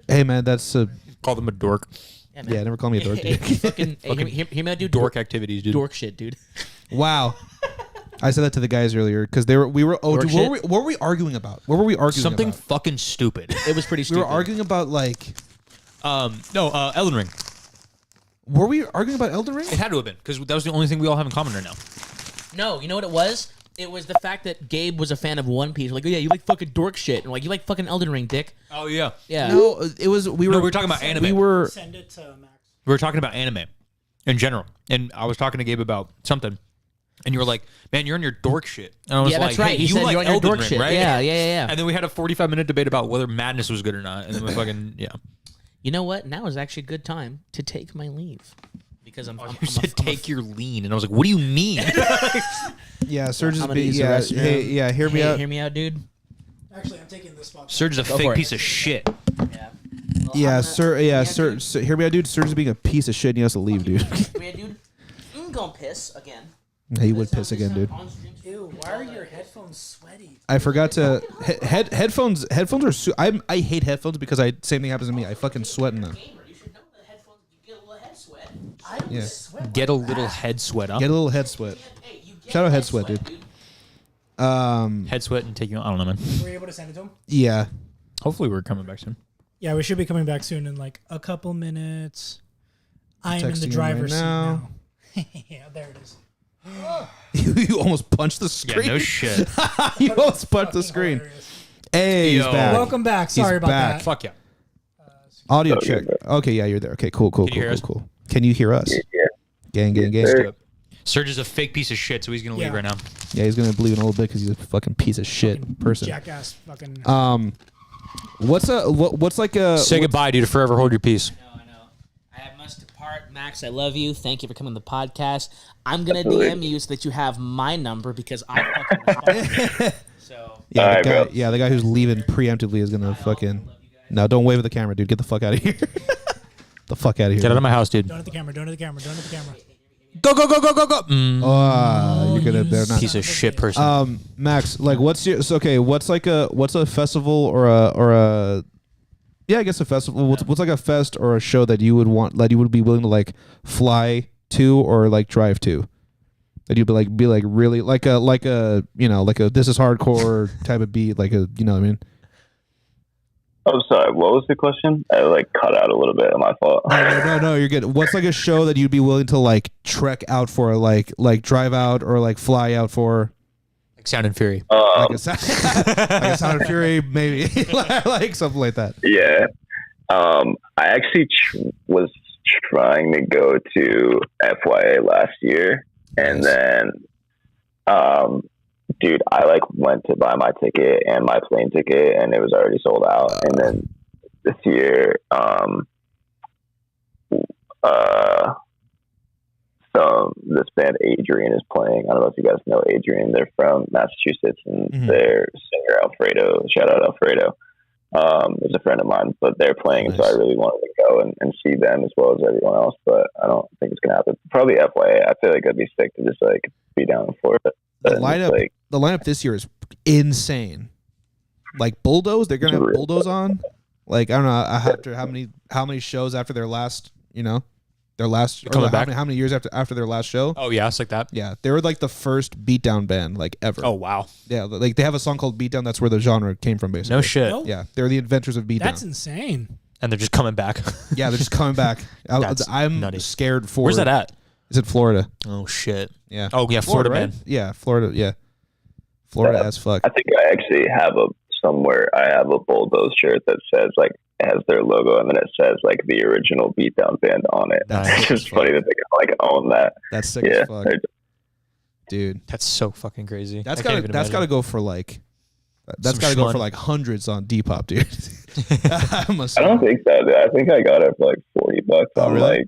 Speaker 2: Hey, man, that's
Speaker 3: Call them a dork.
Speaker 4: Yeah, man.
Speaker 2: yeah. Never call me a dork,
Speaker 4: Hey,
Speaker 2: dude.
Speaker 4: fucking, hear me out, dude.
Speaker 3: Dork activities, dude.
Speaker 4: Dork shit, dude.
Speaker 2: Wow. I said that to the guys earlier because we were. Oh,
Speaker 4: Dork
Speaker 2: dude, what were we arguing about? What were we arguing
Speaker 3: Something
Speaker 2: about?
Speaker 3: fucking stupid.
Speaker 4: It was pretty
Speaker 2: We
Speaker 4: stupid.
Speaker 2: were arguing about like.
Speaker 3: Elden Ring.
Speaker 2: Were we arguing about Elden Ring?
Speaker 3: It had to have been, because that was the only thing we all have in common right now.
Speaker 4: No, you know what it was? It was the fact that Gabe was a fan of One Piece. Like, oh yeah, you like fucking dork shit. And like, you like fucking Elden Ring, dick.
Speaker 3: Oh, yeah.
Speaker 4: Yeah.
Speaker 2: No, it was. We were
Speaker 3: talking about anime.
Speaker 2: We were.
Speaker 1: Send it to Max.
Speaker 3: We were talking about anime in general. And I was talking to Gabe about something. And you were like, man, you're on your dork shit. And I was
Speaker 4: Yeah,
Speaker 3: like,
Speaker 4: that's right.
Speaker 3: hey,
Speaker 4: He
Speaker 3: you
Speaker 4: said
Speaker 3: like
Speaker 4: you're on your
Speaker 3: Elden
Speaker 4: dork
Speaker 3: Ring,
Speaker 4: shit.
Speaker 3: right?
Speaker 4: Yeah.
Speaker 3: And then we had a 45-minute debate about whether Madness was good or not. And then we fucking, yeah.
Speaker 4: You know what? Now is actually a good time to take my leave. Because
Speaker 3: You said take your lean. And I was like, what do you mean?
Speaker 2: Yeah, Surge is
Speaker 4: I'm gonna
Speaker 2: being.
Speaker 4: use the
Speaker 2: Yeah,
Speaker 4: restroom.
Speaker 2: hey, yeah. Hear me out.
Speaker 4: Hear me out, dude.
Speaker 1: Actually, I'm taking this spot.
Speaker 3: Surge is a
Speaker 4: Go for
Speaker 3: fake
Speaker 4: it.
Speaker 3: piece of shit.
Speaker 4: Yeah.
Speaker 2: Yeah, sir. Yeah, sir. Hear me out, dude. Surge is being a piece of shit, and he has to leave, dude.
Speaker 4: Yeah, dude. I'm gonna piss again.
Speaker 2: He would piss again, dude.
Speaker 1: Ew, why are your headphones sweaty?
Speaker 2: I forgot to headphones. Headphones are. I hate headphones because same thing happens to me. I fucking sweat in them.
Speaker 4: You should know that headphones, you get a little head sweat.
Speaker 2: Yeah.
Speaker 3: Get a little head sweat up.
Speaker 2: Get a little head sweat.
Speaker 4: Hey, you get
Speaker 2: Shout out head sweat, dude.
Speaker 3: Head sweat and take you. I don't know, man.
Speaker 1: Were you able to send it to him?
Speaker 2: Yeah.
Speaker 3: Hopefully we're coming back soon.
Speaker 1: Yeah, we should be coming back soon in like a couple minutes. I am in
Speaker 2: Texting
Speaker 1: the
Speaker 2: him
Speaker 1: driver's
Speaker 2: right
Speaker 1: seat
Speaker 2: now.
Speaker 1: now. Yeah, there it is.
Speaker 2: You almost punched the
Speaker 3: Yeah,
Speaker 2: screen.
Speaker 3: no shit.
Speaker 2: You almost punched the
Speaker 1: Fucking
Speaker 2: screen.
Speaker 1: hilarious.
Speaker 2: Hey, he's
Speaker 3: Yo.
Speaker 2: back.
Speaker 1: Welcome back. Sorry about
Speaker 2: back.
Speaker 1: that.
Speaker 3: Fuck yeah.
Speaker 2: Audio check. Okay, yeah, you're there. Okay, cool.
Speaker 3: Can you hear us?
Speaker 2: Can you hear us?
Speaker 5: Yeah.
Speaker 2: Gang.
Speaker 3: Let's do it. Surge is a fake piece of shit, so he's gonna leave
Speaker 1: Yeah.
Speaker 3: right now.
Speaker 2: Yeah, he's gonna believe in a little bit because he's a fucking piece of shit person.
Speaker 1: Jackass fucking.
Speaker 2: What's like a
Speaker 3: Say
Speaker 2: what's-
Speaker 3: goodbye, dude. Forever hold your peace.
Speaker 4: I know. I must depart. Max, I love you. Thank you for coming to the podcast. I'm going to
Speaker 5: Absolutely.
Speaker 4: DM you so that you have my number because I fucking So,
Speaker 2: Yeah,
Speaker 5: Alright,
Speaker 2: the guy,
Speaker 5: bro.
Speaker 2: yeah, the guy who's leaving preemptively is gonna fucking. No, don't wave at the camera, dude. Get the fuck out of here. The fuck out of here.
Speaker 3: Get out of my house, dude.
Speaker 1: Don't hit the camera. Don't hit the camera. Don't hit the camera.
Speaker 3: Go, go, go, go, go, go.
Speaker 2: You're gonna. They're not.
Speaker 3: Piece of shit person.
Speaker 2: Max, like, what's your? So, okay, what's a festival or a yeah, I guess a festival. What's like a fest or a show that you would be willing to like fly to or like drive to? That you'd be like really like a This Is Hardcore type of beat, like a, you know what I mean?
Speaker 5: I'm sorry. What was the question? I like cut out a little bit. My fault.
Speaker 2: No, you're good. What's like a show that you'd be willing to like trek out for, like drive out or like fly out for?
Speaker 3: Like Sound and Fury.
Speaker 2: Like a Sound of Fury, maybe like something like that.
Speaker 5: Yeah. I actually was trying to go to FYA last year, and then, dude, I like went to buy my ticket and my plane ticket, and it was already sold out. And then this year, this band Adrian is playing. I don't know if you guys know Adrian. They're from Massachusetts, and their singer Alfredo. Shout out Alfredo. Is a friend of mine, but they're playing,
Speaker 2: Nice.
Speaker 5: so I really wanted to go and see them as well as everyone else. But I don't think it's gonna happen. Probably FYA. I feel like I'd be sick to just like be down for it.
Speaker 2: The
Speaker 5: And
Speaker 2: lineup,
Speaker 5: like,
Speaker 2: the lineup this year is insane. Like Bulldoze, they're gonna have Bulldoze on. Like, I don't know after how many shows after their last, their last,
Speaker 3: Coming
Speaker 2: or
Speaker 3: back?
Speaker 2: how many years after their last show.
Speaker 3: Oh, yeah, it's like that.
Speaker 2: Yeah, they were like the first beatdown band like ever.
Speaker 3: Oh, wow.
Speaker 2: Yeah, like they have a song called Beatdown. That's where the genre came from, basically.
Speaker 3: No shit.
Speaker 1: No?
Speaker 2: Yeah, they're the inventors of Beatdown.
Speaker 1: That's insane.
Speaker 3: And they're just coming back.
Speaker 2: Yeah, they're just coming back.
Speaker 3: That's
Speaker 2: I'm
Speaker 3: nutty.
Speaker 2: scared for.
Speaker 3: Where's that at?
Speaker 2: It's in Florida.
Speaker 3: Oh, shit.
Speaker 2: Yeah.
Speaker 3: Oh, yeah, Florida,
Speaker 2: right?
Speaker 3: man.
Speaker 2: Yeah, Florida. Yeah, Florida as fuck.
Speaker 5: I think I actually have a Bulldoze shirt that says like, it has their logo, and then it says like the original Beatdown band on it.
Speaker 2: That's
Speaker 5: It's
Speaker 2: sick
Speaker 5: just
Speaker 2: as fuck.
Speaker 5: funny that they can like own that.
Speaker 2: That's sick
Speaker 5: Yeah,
Speaker 2: as fuck,
Speaker 5: they're-
Speaker 2: dude.
Speaker 3: That's so fucking crazy.
Speaker 2: That's
Speaker 3: I can't even
Speaker 2: got to
Speaker 3: imagine.
Speaker 2: go for like. That's
Speaker 3: Some
Speaker 2: got to go
Speaker 3: schmund.
Speaker 2: for like hundreds on Depop, dude.
Speaker 5: I don't think that. I think I got it for like $40
Speaker 2: Oh,
Speaker 5: on
Speaker 2: really?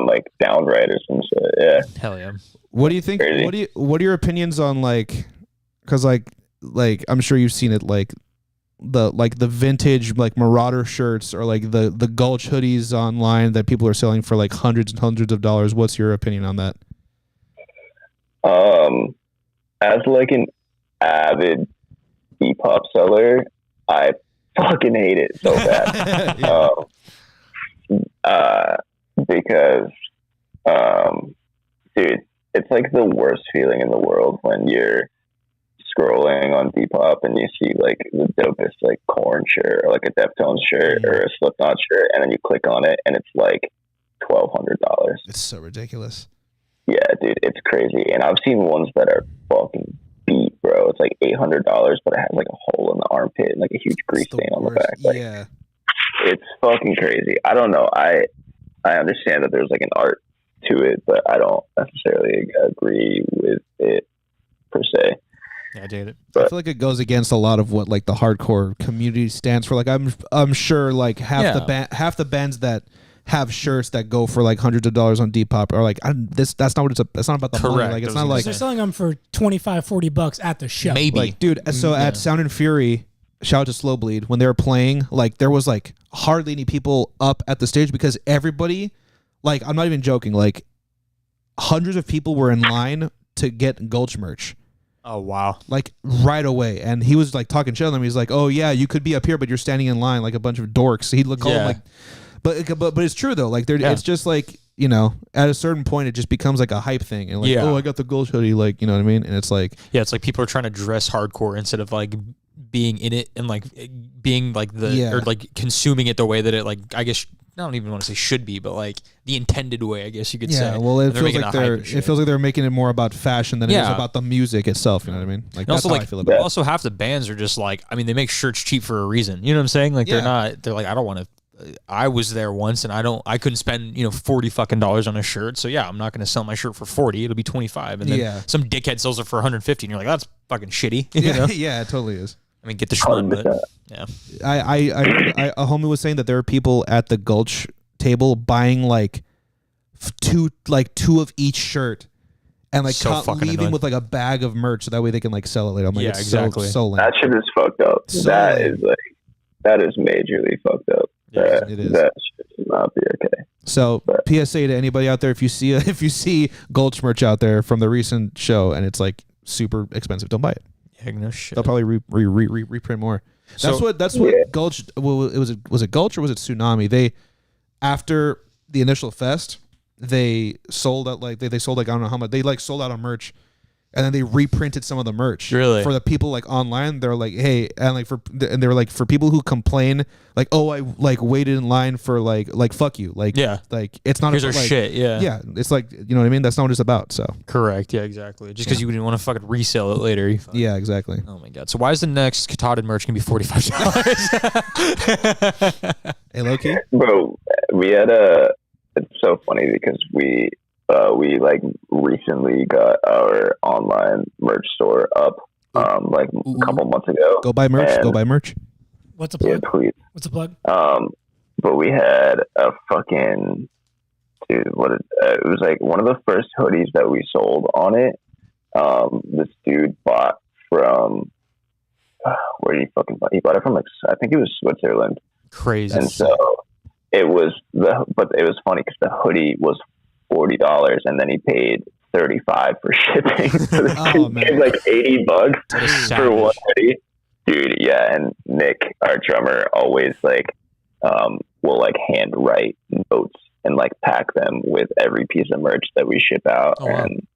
Speaker 5: like Downright or some shit. Yeah.
Speaker 3: Hell yeah.
Speaker 2: What do you think?
Speaker 5: Crazy.
Speaker 2: What are your opinions on like? Because like I'm sure you've seen it, like the vintage like Marauder shirts or like the Gulch hoodies online that people are selling for like hundreds and hundreds of dollars. What's your opinion on that?
Speaker 5: As like an avid Depop seller, I fucking hate it so bad. Because, dude, it's like the worst feeling in the world when you're scrolling on Depop and you see like the dopest like Korn shirt or like a Deftones shirt or a Slipknot shirt, and then you click on it and it's like $1,200.
Speaker 2: It's so ridiculous.
Speaker 5: Yeah, dude, it's crazy. And I've seen ones that are fucking beat, bro. It's like $800, but it has like a hole in the armpit and like a huge grease
Speaker 2: It's the
Speaker 5: stain on the
Speaker 2: worst.
Speaker 5: back. Like,
Speaker 2: Yeah.
Speaker 5: it's fucking crazy. I don't know. I understand that there's like an art to it, but I don't necessarily agree with it per se.
Speaker 3: Yeah, I did it.
Speaker 2: I feel like it goes against a lot of what like the hardcore community stands for. Like I'm sure like half the bands that have shirts that go for like hundreds of dollars on Depop are like, that's not what it's not about the money.
Speaker 3: Correct.
Speaker 2: Like it's
Speaker 3: I was
Speaker 2: not
Speaker 3: gonna
Speaker 2: like
Speaker 1: They're selling them for $25-$40 at the show.
Speaker 3: Maybe.
Speaker 2: like, dude. So at Sound and Fury, shout out to Slow Bleed, when they were playing, like there was like hardly any people up at the stage because everybody, like I'm not even joking, like hundreds of people were in line to get Gulch merch.
Speaker 3: Oh, wow.
Speaker 2: Like right away, and he was like talking shit on them. He's like, "Oh yeah, you could be up here, but you're standing in line like a bunch of dorks." He called them like, but it's true though. Like it's just like, at a certain point, it just becomes like a hype thing, and like, oh, I got the Gulch hoodie, like, you know what I mean? And it's like,
Speaker 3: Yeah, it's like people are trying to dress hardcore instead of like being in it and like being like or like consuming it the way that it, like, I guess I don't even want to say should be, but like the intended way, I guess you could say.
Speaker 2: yeah. Well, it
Speaker 3: And they're
Speaker 2: feels
Speaker 3: making
Speaker 2: like
Speaker 3: a hype and shit.
Speaker 2: it feels like they're making it more about fashion than it is
Speaker 3: Yeah.
Speaker 2: about the music itself. You know what I mean? Like
Speaker 3: And
Speaker 2: that's
Speaker 3: also,
Speaker 2: how
Speaker 3: like,
Speaker 2: I feel about it.
Speaker 3: also half the bands are just like, I mean, they make shirts cheap for a reason. You know what I'm saying? Like they're like, I don't want to. I was there once, and I couldn't spend $40 fucking on a shirt. So yeah, I'm not going to sell my shirt for 40. It'll be 25, and then some dickhead sells it for 150, and you're like, that's fucking shitty. You know?
Speaker 2: Yeah, it totally is.
Speaker 3: I mean, get the schmund, but
Speaker 5: 100%.
Speaker 3: yeah.
Speaker 2: I a homie was saying that there are people at the Gulch table buying like two of each shirt and like
Speaker 3: So fucking
Speaker 2: leaving
Speaker 3: annoying.
Speaker 2: with like a bag of merch so that way they can like sell it later. I'm like,
Speaker 3: Yeah,
Speaker 2: it's
Speaker 3: exactly.
Speaker 2: so lame.
Speaker 5: That shit is fucked up.
Speaker 2: So
Speaker 5: That
Speaker 2: lame.
Speaker 5: is like that is majorly fucked up.
Speaker 3: Yeah,
Speaker 2: it is.
Speaker 5: That should not be okay.
Speaker 2: So
Speaker 5: But-
Speaker 2: PSA to anybody out there, if you see Gulch merch out there from the recent show and it's like super expensive, don't buy it.
Speaker 3: Yeah, no shit.
Speaker 2: They'll probably reprint more. That's
Speaker 3: So-
Speaker 2: what Gulch. Well, was it Gulch or was it Tsunami? They after the initial fest, they sold out like they sold like I don't know how much they like sold out on merch, and then they reprinted some of the merch.
Speaker 3: Really?
Speaker 2: For the people like online, they're like, hey, and like they were like for people who complain like, oh, I like waited in line for like fuck you, like
Speaker 3: Yeah.
Speaker 2: like it's not
Speaker 3: Here's our
Speaker 2: like,
Speaker 3: shit. Yeah.
Speaker 2: yeah, it's like you know what I mean. That's not what it's about. So
Speaker 3: Correct. Yeah, exactly. Just because you didn't want to fucking resell it later. You fucking-
Speaker 2: yeah, exactly.
Speaker 3: Oh my god. So why is the next Katahdin merch gonna be $45?
Speaker 2: Hey, Loki.
Speaker 5: Bro, we had it's so funny because we like recently got our online merch store up like a couple months ago.
Speaker 2: Go buy merch.
Speaker 5: And-
Speaker 2: Go buy merch.
Speaker 1: What's a
Speaker 5: Yeah,
Speaker 1: plug?
Speaker 5: please.
Speaker 1: What's a plug?
Speaker 5: But we had a fucking dude. It was like one of the first hoodies that we sold on it. This dude bought from where did he fucking buy? He bought it from like I think it was Switzerland.
Speaker 3: Crazy.
Speaker 5: And so it was but it was funny because the hoodie was $40 and then he paid $35 for shipping. So they
Speaker 2: Oh, man.
Speaker 5: paid like $80
Speaker 3: That is
Speaker 5: for one
Speaker 3: savage.
Speaker 5: hoodie. Dude, yeah, and Nick, our drummer, always like will like hand write notes and like pack them with every piece of merch that we ship out.
Speaker 3: Oh, wow.
Speaker 5: And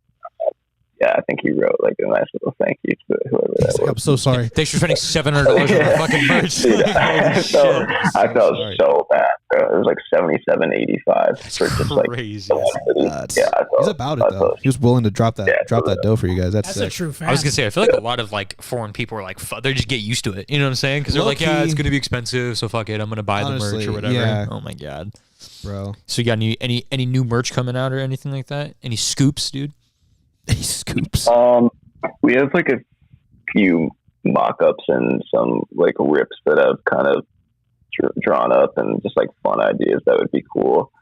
Speaker 5: yeah, I think he wrote like a nice little thank you to whoever that
Speaker 2: He's like, I'm
Speaker 5: was.
Speaker 2: so sorry.
Speaker 3: Thanks for spending $700 on the fucking merch.
Speaker 5: Dude, I
Speaker 3: Holy
Speaker 5: felt,
Speaker 3: shit.
Speaker 5: I felt
Speaker 2: Sorry.
Speaker 5: so bad. Bro. It was like $77.85 for just like
Speaker 3: Crazy.
Speaker 5: the one hoodie.
Speaker 2: Nuts.
Speaker 5: Yeah, I felt,
Speaker 2: He's about it
Speaker 5: I
Speaker 2: though.
Speaker 5: felt-
Speaker 2: He was willing to drop that
Speaker 5: Yeah,
Speaker 2: that dough for you guys. That's
Speaker 1: That's a
Speaker 2: sick.
Speaker 1: true fan.
Speaker 3: I was gonna say, I feel like a lot of like foreign people are like, they just get used to it. You know what I'm saying? Because they're like, yeah,
Speaker 2: Low-key.
Speaker 3: it's gonna be expensive, so fuck it, I'm gonna buy the
Speaker 2: Honestly,
Speaker 3: merch or whatever.
Speaker 2: yeah.
Speaker 3: Oh my god.
Speaker 2: Bro.
Speaker 3: So you got any new merch coming out or anything like that? Any scoops, dude?
Speaker 2: He scoops.
Speaker 5: We have like a few mock-ups and some like rips that I've kind of drawn up and just like fun ideas that would be cool.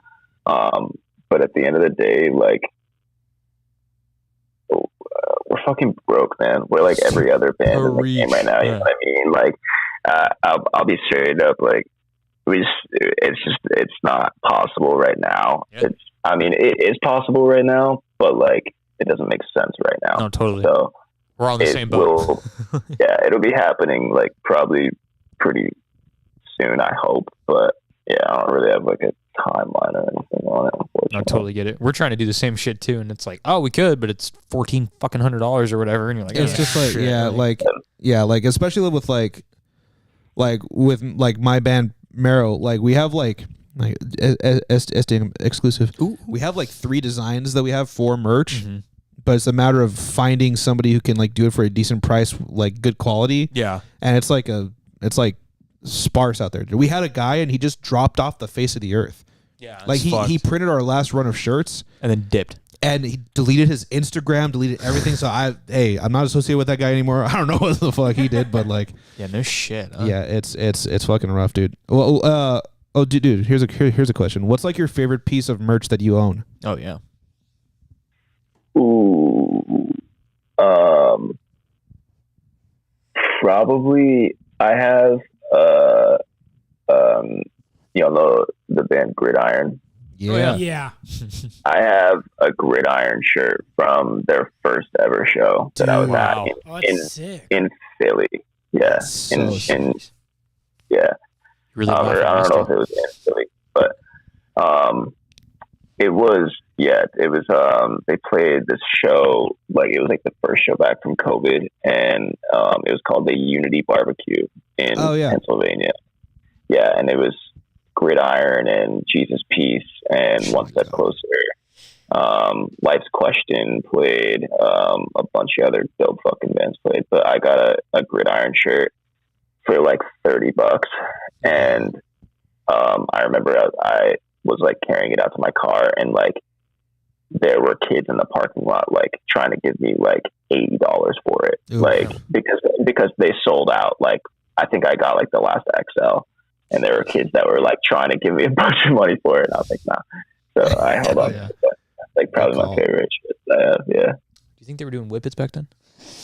Speaker 5: But at the end of the day, like we're fucking broke, man. We're like every other band in the game right now. You know what I mean? Like I'll be straight up. Like it's not possible right now.
Speaker 3: Yeah.
Speaker 5: It is possible right now, but like it doesn't make sense right now.
Speaker 3: No, totally.
Speaker 5: So
Speaker 3: We're all in the
Speaker 5: it
Speaker 3: same boat.
Speaker 5: will- yeah, it'll be happening like probably pretty soon, I hope. But yeah, I don't really have like a timeline or anything on it, unfortunately.
Speaker 3: I totally get it. We're trying to do the same shit too, and it's like, oh, we could, but it's $1,400 or whatever, and you're like,
Speaker 2: It's
Speaker 3: oh,
Speaker 2: just like
Speaker 3: shit.
Speaker 2: like especially with with my band Marrow, like we have like SDM exclusive.
Speaker 3: Ooh.
Speaker 2: We have like 3 designs that we have for merch,
Speaker 3: Mhm.
Speaker 2: but it's a matter of finding somebody who can like do it for a decent price, like good quality.
Speaker 3: Yeah.
Speaker 2: And it's like sparse out there. We had a guy and he just dropped off the face of the earth.
Speaker 3: Yeah.
Speaker 2: Like he printed our last run of shirts
Speaker 3: and then dipped.
Speaker 2: and he deleted his Instagram, deleted everything. So I'm not associated with that guy anymore. I don't know what the fuck he did, but like
Speaker 3: Yeah, no shit. Huh?
Speaker 2: yeah, it's fucking rough, dude. Well, dude, here's a question. What's like your favorite piece of merch that you own?
Speaker 3: Oh yeah.
Speaker 5: Ooh, probably I have the band Gridiron.
Speaker 3: yeah.
Speaker 1: Yeah.
Speaker 5: I have a Gridiron shirt from their first ever show that I was
Speaker 3: Wow.
Speaker 5: at
Speaker 1: Oh,
Speaker 5: in
Speaker 1: that's sick.
Speaker 5: Philly. Yeah,
Speaker 2: So
Speaker 5: in
Speaker 2: sick.
Speaker 5: yeah.
Speaker 3: Really
Speaker 5: I don't know if it was in Philly, but it was they played this show, like it was like the first show back from COVID, and it was called the Unity Barbecue in Pennsylvania. Yeah, and it was Gridiron and Jesus Peace and One Step Closer. Life's Question played, a bunch of other dope fucking bands played, but I got a Gridiron shirt for like $30, and I remember I was like carrying it out to my car, and like there were kids in the parking lot like trying to give me like $80 for it.
Speaker 2: Ooh,
Speaker 5: like
Speaker 2: yeah.
Speaker 5: because they sold out. Like I think I got like the last XL, and there were kids that were like trying to give me a bunch of money for it, and I was like, nah. So I held on.
Speaker 2: Yeah.
Speaker 5: That's like probably my favorite shit I have. Yeah.
Speaker 3: Do you think they were doing whippets back then?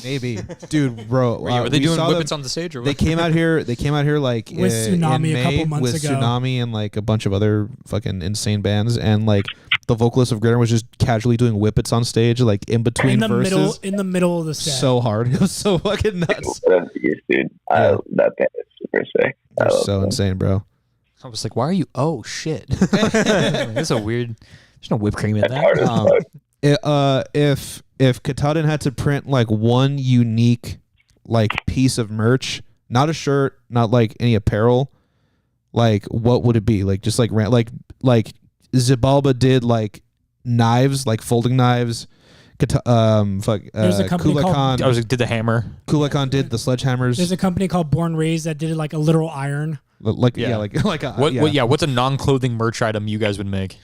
Speaker 2: Maybe, dude, bro.
Speaker 3: Were they
Speaker 2: we
Speaker 3: doing
Speaker 2: saw
Speaker 3: whippets
Speaker 2: them-
Speaker 3: on the stage or
Speaker 2: They
Speaker 3: what?
Speaker 2: came out here. They came out here like
Speaker 1: With
Speaker 2: in
Speaker 1: Tsunami a
Speaker 2: May,
Speaker 1: couple months
Speaker 2: with
Speaker 1: ago.
Speaker 2: Tsunami and like a bunch of other fucking insane bands, and like the vocalist of Gritter was just casually doing whippets on stage, like in between
Speaker 1: in the
Speaker 2: verses.
Speaker 1: middle of the set.
Speaker 2: So hard. It was so fucking nuts.
Speaker 5: That's the dude.
Speaker 2: Yeah.
Speaker 5: That band is super sick. I
Speaker 2: They're
Speaker 5: love
Speaker 2: so
Speaker 5: them.
Speaker 2: insane, bro.
Speaker 3: I was like, why are you? Oh shit! That's a weird. There's no whipped cream in
Speaker 5: That's hard
Speaker 3: that.
Speaker 5: as fuck.
Speaker 2: If Katahdin had to print like one unique like piece of merch, not a shirt, not like any apparel, like what would it be? Like just like Zibalba did like knives, like folding knives.
Speaker 1: There's a company
Speaker 2: Kulak
Speaker 1: called-
Speaker 2: Khan,
Speaker 3: I was like, did the hammer?
Speaker 2: Kulak Khan did the sledgehammers.
Speaker 1: There's a company called Born Raised that did it like a literal iron.
Speaker 2: like
Speaker 3: Yeah.
Speaker 2: like a,
Speaker 3: What?
Speaker 2: yeah.
Speaker 3: What's a non-clothing merch item you guys would make?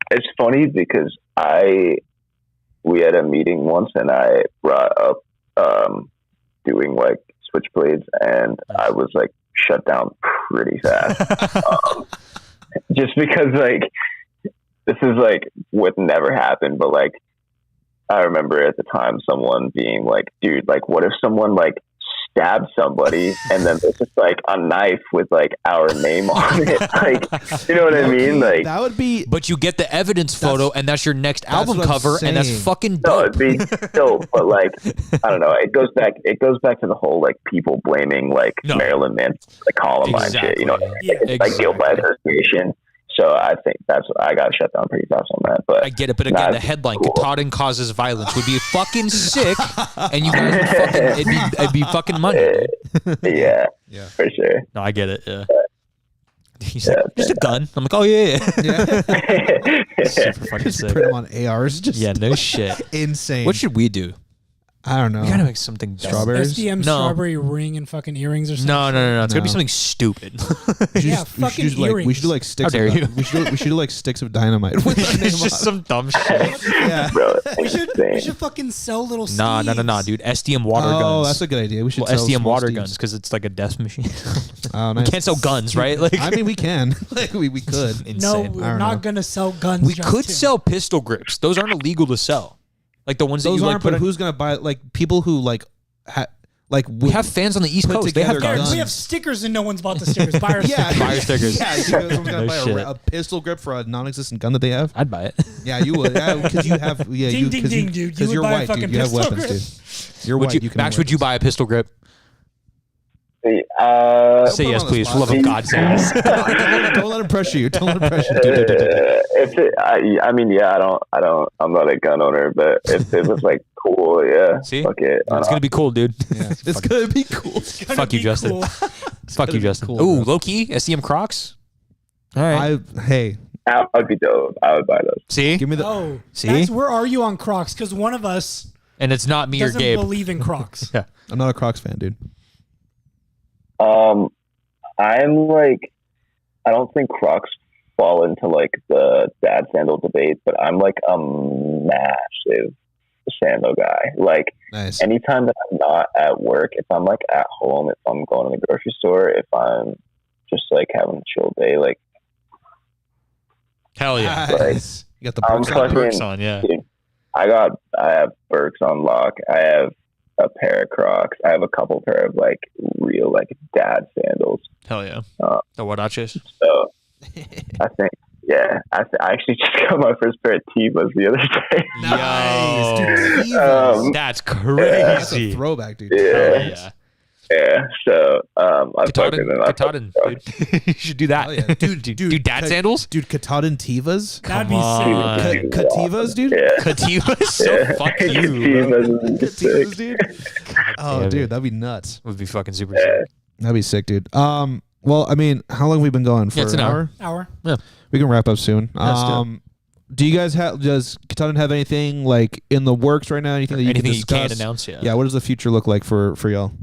Speaker 5: It's funny because we had a meeting once and I brought up doing like switchblades and I was like shut down pretty fast. Just because like this is like would never happen, but like I remember at the time someone being like, dude, like what if someone like stabbed somebody and then there's just like a knife with like our name on it? Like, you know what I mean? Like
Speaker 2: that would be.
Speaker 3: But you get the evidence photo, and that's your next album
Speaker 2: what I'm
Speaker 3: cover, and that's
Speaker 2: saying.
Speaker 3: fucking
Speaker 5: no,
Speaker 3: dope.
Speaker 5: it'd be dope, but like I don't know. It goes back to the whole like people blaming like
Speaker 3: No.
Speaker 5: Marilyn Manson, like Columbine shit. You know, what I mean?
Speaker 1: Yeah.
Speaker 5: It's like guilt by association. So I think I got shut down pretty fast on that. But
Speaker 3: I get it, but again,
Speaker 5: Nah,
Speaker 3: the headline
Speaker 5: cool.
Speaker 3: "Katahdin causes violence" would be fucking sick, and you guys would fucking it'd be fucking money. Dude.
Speaker 5: yeah,
Speaker 2: Yeah.
Speaker 5: for sure.
Speaker 3: No, I get it. Yeah. He's like, just a gun. I'm like, oh yeah,
Speaker 2: Yeah.
Speaker 3: super fucking
Speaker 2: Just
Speaker 3: sick.
Speaker 2: print them on ARs. Just
Speaker 3: Yeah, no shit.
Speaker 2: insane.
Speaker 3: What should we do?
Speaker 2: I don't know.
Speaker 3: We gotta make something dumb.
Speaker 2: Strawberries?
Speaker 1: SDM
Speaker 3: No.
Speaker 1: strawberry ring and fucking earrings or something.
Speaker 3: No. It's gonna be
Speaker 2: No.
Speaker 3: something stupid.
Speaker 2: We should
Speaker 1: Yeah,
Speaker 2: just-
Speaker 1: fucking
Speaker 2: we should do like
Speaker 1: earrings.
Speaker 2: sticks.
Speaker 3: How dare
Speaker 2: of,
Speaker 3: you.
Speaker 2: We should do like sticks of dynamite. With our name
Speaker 3: it's just
Speaker 2: on
Speaker 3: some dumb shit.
Speaker 2: Yeah.
Speaker 5: Bro,
Speaker 1: We
Speaker 5: it's
Speaker 1: should
Speaker 5: insane.
Speaker 1: fucking sell little
Speaker 3: Nah,
Speaker 1: sleeves.
Speaker 3: dude. SDM water
Speaker 2: Oh,
Speaker 3: guns.
Speaker 2: that's a good idea. We should
Speaker 3: well,
Speaker 2: sell
Speaker 3: SDM
Speaker 2: small
Speaker 3: water
Speaker 2: Steves.
Speaker 3: guns because it's like a death machine.
Speaker 2: Oh,
Speaker 3: We
Speaker 2: nice.
Speaker 3: can't sell guns, right? Like,
Speaker 2: I mean, we can. Like we could.
Speaker 1: No,
Speaker 3: insane.
Speaker 1: we're
Speaker 2: don't
Speaker 1: not
Speaker 2: know.
Speaker 1: gonna sell guns.
Speaker 3: We
Speaker 1: Justin.
Speaker 3: could sell pistol grips. Those aren't illegal to sell. Like the ones that
Speaker 2: Those
Speaker 3: you like
Speaker 2: aren't.
Speaker 3: put
Speaker 2: But
Speaker 3: on.
Speaker 2: who's gonna buy? Like people who like
Speaker 3: We have fans on the East
Speaker 2: put
Speaker 3: Coast. They have
Speaker 2: together
Speaker 3: guns.
Speaker 1: We have stickers and no one's bought the stickers. Buy our
Speaker 2: Yeah,
Speaker 1: stickers.
Speaker 3: Buy your stickers.
Speaker 2: Yeah, someone's gonna
Speaker 3: No
Speaker 2: buy
Speaker 3: shit.
Speaker 2: a pistol grip for a non-existent gun that they have.
Speaker 3: I'd buy it.
Speaker 2: Yeah, you would. Yeah, because you have. Yeah,
Speaker 1: Ding,
Speaker 2: you,
Speaker 1: ding,
Speaker 2: 'cause you,
Speaker 1: ding, dude. You
Speaker 2: Because
Speaker 1: would
Speaker 2: you're
Speaker 1: buy a
Speaker 2: white,
Speaker 1: fucking
Speaker 2: dude. You have
Speaker 1: pistol
Speaker 2: weapons,
Speaker 1: grip?
Speaker 2: dude. You're
Speaker 3: Would
Speaker 2: white.
Speaker 3: you,
Speaker 2: You can
Speaker 3: Max,
Speaker 2: have
Speaker 3: would you
Speaker 2: weapons.
Speaker 3: buy a pistol grip?
Speaker 5: See,
Speaker 3: Say
Speaker 2: put
Speaker 3: yes,
Speaker 2: him on the
Speaker 3: please. For
Speaker 2: spot.
Speaker 3: love of God, say yes.
Speaker 2: Don't let him pressure you. Don't let him pressure you.
Speaker 5: I mean, yeah, I'm not a gun owner, but if it was like cool, yeah,
Speaker 3: See?
Speaker 5: fuck it.
Speaker 3: It's gonna be cool, dude.
Speaker 2: Yeah. It's gonna be cool.
Speaker 3: Fuck you,
Speaker 1: Be
Speaker 3: Justin.
Speaker 1: cool.
Speaker 3: Fuck you,
Speaker 2: be
Speaker 3: Justin.
Speaker 2: cool,
Speaker 3: Ooh,
Speaker 2: bro.
Speaker 3: low key SDM Crocs. All right.
Speaker 2: Hey,
Speaker 5: I'd be dope. I would buy those.
Speaker 3: See,
Speaker 2: give me the.
Speaker 1: Oh,
Speaker 3: See?
Speaker 1: that's, where are you on Crocs? Because one of us
Speaker 3: and it's not me or
Speaker 1: doesn't
Speaker 3: Gabe.
Speaker 1: believe in Crocs.
Speaker 3: Yeah.
Speaker 2: I'm not a Crocs fan, dude.
Speaker 5: I'm like, I don't think Crocs fall into like the dad sandal debate, but I'm like a massive sandal guy. Like
Speaker 2: Nice.
Speaker 5: anytime that I'm not at work, if I'm like at home, if I'm going to the grocery store, if I'm just like having a chill day, like
Speaker 3: Hell yeah.
Speaker 2: Nice. You got the
Speaker 5: I'm
Speaker 2: perks on.
Speaker 5: fucking-
Speaker 3: Perks on, yeah.
Speaker 5: dude, I have Birks on lock. I have a pair of Crocs. I have a couple pair of like real like dad sandals.
Speaker 3: Hell yeah.
Speaker 5: The
Speaker 3: Huaraches.
Speaker 5: So I think, yeah, I actually just got my first pair of Tevas the other day.
Speaker 2: Nice, dude.
Speaker 3: Yo.
Speaker 2: Tevas.
Speaker 3: That's
Speaker 2: That's a
Speaker 3: crazy.
Speaker 2: throwback, dude.
Speaker 3: Hell
Speaker 5: Yeah,
Speaker 3: yeah.
Speaker 5: yeah. So I fucking
Speaker 3: Katahdin, dude. You should do that.
Speaker 2: Oh, yeah.
Speaker 3: Dude, dad
Speaker 2: Kat-
Speaker 3: sandals?
Speaker 2: Dude, Katahdin Tevas?
Speaker 1: That'd be
Speaker 3: on.
Speaker 1: sick.
Speaker 2: Kativas, dude?
Speaker 5: Yeah.
Speaker 3: Kativa? So
Speaker 5: Yeah.
Speaker 3: fuck you, bro.
Speaker 5: Tevas is sick.
Speaker 2: Kativas, dude? Oh,
Speaker 3: damn it.
Speaker 2: dude, that'd be nuts.
Speaker 3: Would be fucking super
Speaker 5: Yeah.
Speaker 3: sick.
Speaker 2: That'd be sick, dude. Well, I mean, how long have we been going for?
Speaker 3: Yeah, it's an hour.
Speaker 1: Hour.
Speaker 2: We can wrap up soon.
Speaker 3: let's do it.
Speaker 2: Do you guys have? Does Katahdin have anything like in the works right now? Anything that you
Speaker 3: Anything
Speaker 2: can
Speaker 3: you
Speaker 2: discuss?
Speaker 3: can't announce yet?
Speaker 2: Yeah. What does the future look like for y'all?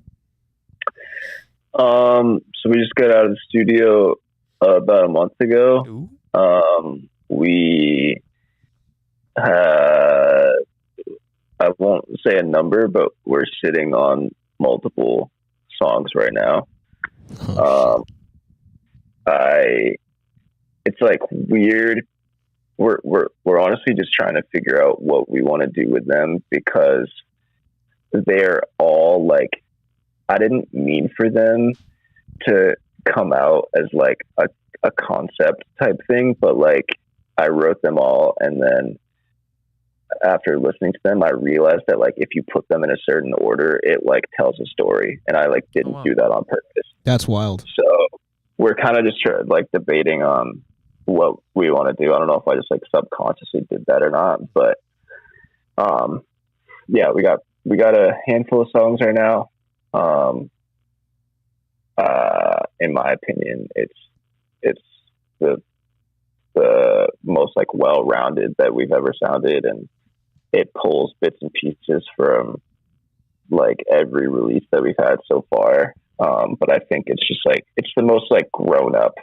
Speaker 5: So we just got out of the studio about a month ago.
Speaker 3: Ooh.
Speaker 5: We I won't say a number, but we're sitting on multiple songs right now. It's like weird. We're honestly just trying to figure out what we want to do with them, because they're all like, I didn't mean for them to come out as like a concept type thing, but like I wrote them all, and then after listening to them, I realized that like if you put them in a certain order, it like tells a story, and I like didn't do that on purpose.
Speaker 2: That's wild.
Speaker 5: So we're kind of just like debating on what we want to do. I don't know if I just like subconsciously did that or not, but yeah, we got a handful of songs right now. In my opinion, it's the most like well-rounded that we've ever sounded, and it pulls bits and pieces from like every release that we've had so far. But I think it's just like, it's the most like grown up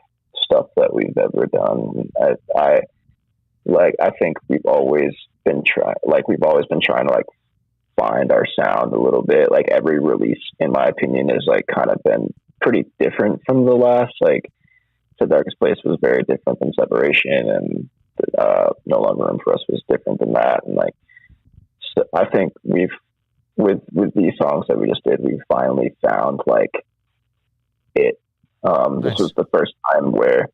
Speaker 5: stuff that we've ever done. I think we've always been trying to like find our sound a little bit. Like every release, in my opinion, has like kind of been pretty different from the last. Like The Darkest Place was very different than Separation, and No Longer Room for Us was different than that. And like, so I think with these songs that we just did, we finally found like it. This was the first time where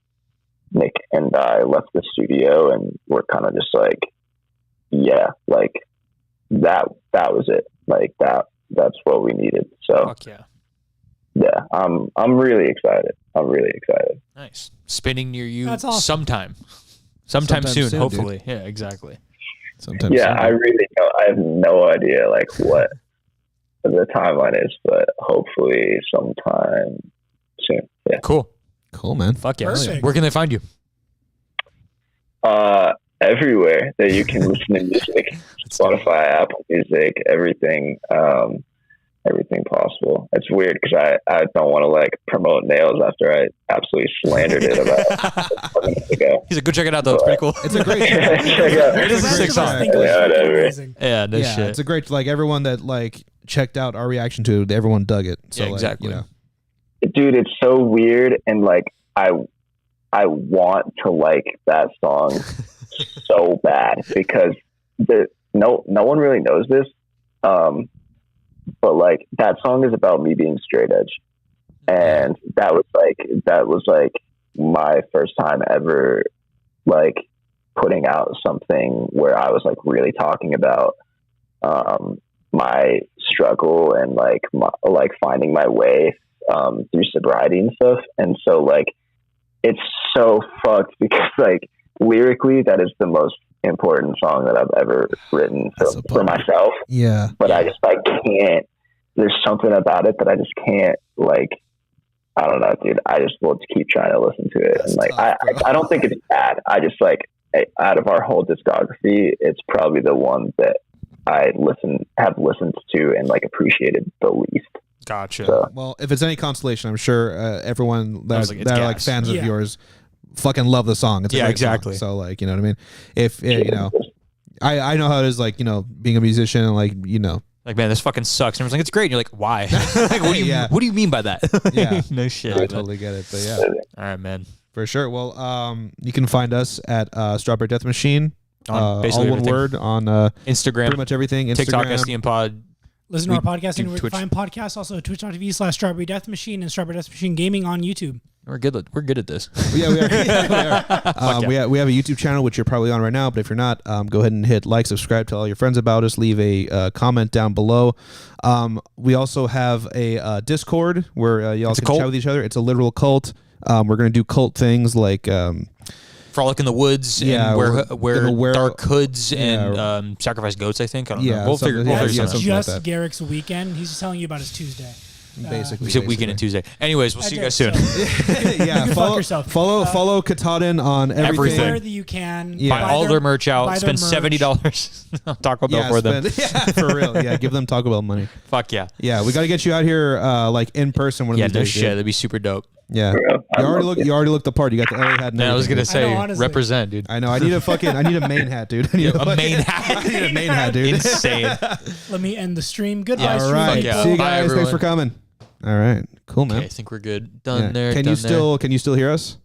Speaker 5: Nick and I left the studio, and we're kind of just like, yeah, like that was it. Like that's what we needed. So
Speaker 3: Fuck yeah.
Speaker 5: Yeah, I'm really excited.
Speaker 3: Nice. Spinning near you.
Speaker 1: That's awesome.
Speaker 3: Sometime soon,
Speaker 2: soon,
Speaker 3: hopefully. Yeah, exactly.
Speaker 2: Sometimes.
Speaker 5: Yeah, I really don't. I have no idea like what the timeline is, but hopefully sometime soon. Yeah.
Speaker 3: Cool.
Speaker 2: Cool, man.
Speaker 3: Fuck yeah.
Speaker 1: Perfect.
Speaker 3: Where can they find you?
Speaker 5: Everywhere that you can listen to music, Spotify, Apple Music, everything. Everything possible. It's weird because I don't want to like promote Nails after I absolutely slandered it about 20 minutes ago.
Speaker 3: He's like, go check it out though. It's pretty cool.
Speaker 2: It's a great.
Speaker 3: It is a sick song.
Speaker 5: Whatever.
Speaker 3: Yeah, no
Speaker 2: Yeah,
Speaker 3: shit.
Speaker 2: it's a great. Like everyone that like checked out our reaction to it, everyone dug it. So
Speaker 3: Yeah, exactly.
Speaker 2: Like, you know.
Speaker 5: Dude, it's so weird, and like I want to like that song so bad, because no one really knows this. But like that song is about me being straight edge, and that was like my first time ever like putting out something where I was like really talking about my struggle and like finding my way through sobriety and stuff. And so like it's so fucked, because like lyrically that is the most important song that I've ever written for myself.
Speaker 2: Yeah.
Speaker 5: But I just like can't, there's something about it that I just can't, like, I don't know, dude. I just will keep trying to listen to it.
Speaker 2: That's
Speaker 5: and like
Speaker 2: tough,
Speaker 5: I don't think it's bad. I just like, out of our whole discography, it's probably the one that I have listened to and like appreciated the least.
Speaker 3: Gotcha.
Speaker 5: So,
Speaker 2: Well, if it's any consolation, I'm sure everyone
Speaker 3: I was
Speaker 2: that,
Speaker 3: like, it's
Speaker 2: that are like
Speaker 3: gas.
Speaker 2: fans
Speaker 1: Yeah.
Speaker 2: of yours fucking love the song. It's a
Speaker 3: Yeah,
Speaker 2: great
Speaker 3: exactly.
Speaker 2: Song. So like, you know what I mean? If you know, I know how it is, like, you know, being a musician and like, you know,
Speaker 3: Like, man, this fucking sucks. And everyone's like, it's great. And you're like, why? Like,
Speaker 2: Yeah.
Speaker 3: what do you mean by that?
Speaker 2: Yeah.
Speaker 3: No shit.
Speaker 2: I totally get it. But yeah,
Speaker 3: All right, man.
Speaker 2: for sure. Well, you can find us at Strawberry Death Machine,
Speaker 3: On
Speaker 2: all
Speaker 3: basically
Speaker 2: one
Speaker 3: everything.
Speaker 2: word on
Speaker 3: Instagram,
Speaker 2: pretty much everything. Instagram,
Speaker 3: TikTok, SDM Pod.
Speaker 1: Listen to
Speaker 3: We
Speaker 1: our podcast
Speaker 3: do
Speaker 1: anywhere you
Speaker 3: Twitch.
Speaker 1: find podcasts. Also, twitch.tv/Strawberry Death Machine and Strawberry Death Machine Gaming on YouTube.
Speaker 3: We're good at this.
Speaker 2: Yeah, we are. Yeah, we are. We have a YouTube channel, which you're probably on right now. But if you're not, go ahead and hit like, subscribe, tell all your friends about us. Leave a comment down below. We also have a Discord where y'all
Speaker 3: It's a
Speaker 2: can
Speaker 3: cult.
Speaker 2: chat with each other. It's a literal cult. We're gonna do cult things like
Speaker 3: Frolic in the woods
Speaker 2: Yeah,
Speaker 3: and
Speaker 2: we're
Speaker 3: wear
Speaker 2: gonna wear-
Speaker 3: dark hoods
Speaker 2: Yeah.
Speaker 3: and sacrifice goats, I think. I don't
Speaker 2: Yeah,
Speaker 3: know. We'll
Speaker 2: something-
Speaker 3: figure
Speaker 2: yeah,
Speaker 1: That's
Speaker 2: yeah,
Speaker 3: something
Speaker 2: something
Speaker 3: out.
Speaker 2: like
Speaker 1: just
Speaker 2: that.
Speaker 1: Garrick's weekend. He's just telling you about his Tuesday.
Speaker 2: basically.
Speaker 3: We said weekend and Tuesday. Anyways, we'll see you guys soon.
Speaker 2: Yeah,
Speaker 1: You can fuck yourself.
Speaker 2: follow Katahdin on everything.
Speaker 3: Everything.
Speaker 1: Where that you can.
Speaker 2: Yeah.
Speaker 3: Buy all their merch out.
Speaker 1: buy their
Speaker 3: Spend
Speaker 1: merch.
Speaker 3: $70 on Taco Bell
Speaker 2: Yeah,
Speaker 3: for them.
Speaker 2: yeah, for real. Yeah, give them Taco Bell money.
Speaker 3: Fuck yeah.
Speaker 2: Yeah, we got to get you out here, like in person. One of
Speaker 3: Yeah,
Speaker 2: these
Speaker 3: no
Speaker 2: days,
Speaker 3: shit.
Speaker 2: dude.
Speaker 3: That'd be super dope.
Speaker 2: Yeah,
Speaker 5: For real. I love it.
Speaker 2: you already looked the part. You got the LA hat. And
Speaker 3: Yeah, I was
Speaker 2: everything,
Speaker 3: gonna
Speaker 2: dude.
Speaker 3: say
Speaker 1: honestly.
Speaker 3: represent, dude.
Speaker 2: I know. I need a main hat, dude. I need
Speaker 3: A main hat.
Speaker 2: I need a main hat, dude.
Speaker 3: Insane.
Speaker 1: Let me end the stream. Goodbye,
Speaker 3: Yeah,
Speaker 1: stream
Speaker 2: All right.
Speaker 3: Fuck yeah.
Speaker 2: See you
Speaker 3: Bye,
Speaker 2: guys. Thanks
Speaker 3: everyone.
Speaker 2: for coming. All right. Cool, man.
Speaker 3: Okay, I think we're good. Done
Speaker 2: Yeah.
Speaker 3: there.
Speaker 2: Can
Speaker 3: done
Speaker 2: you still hear us?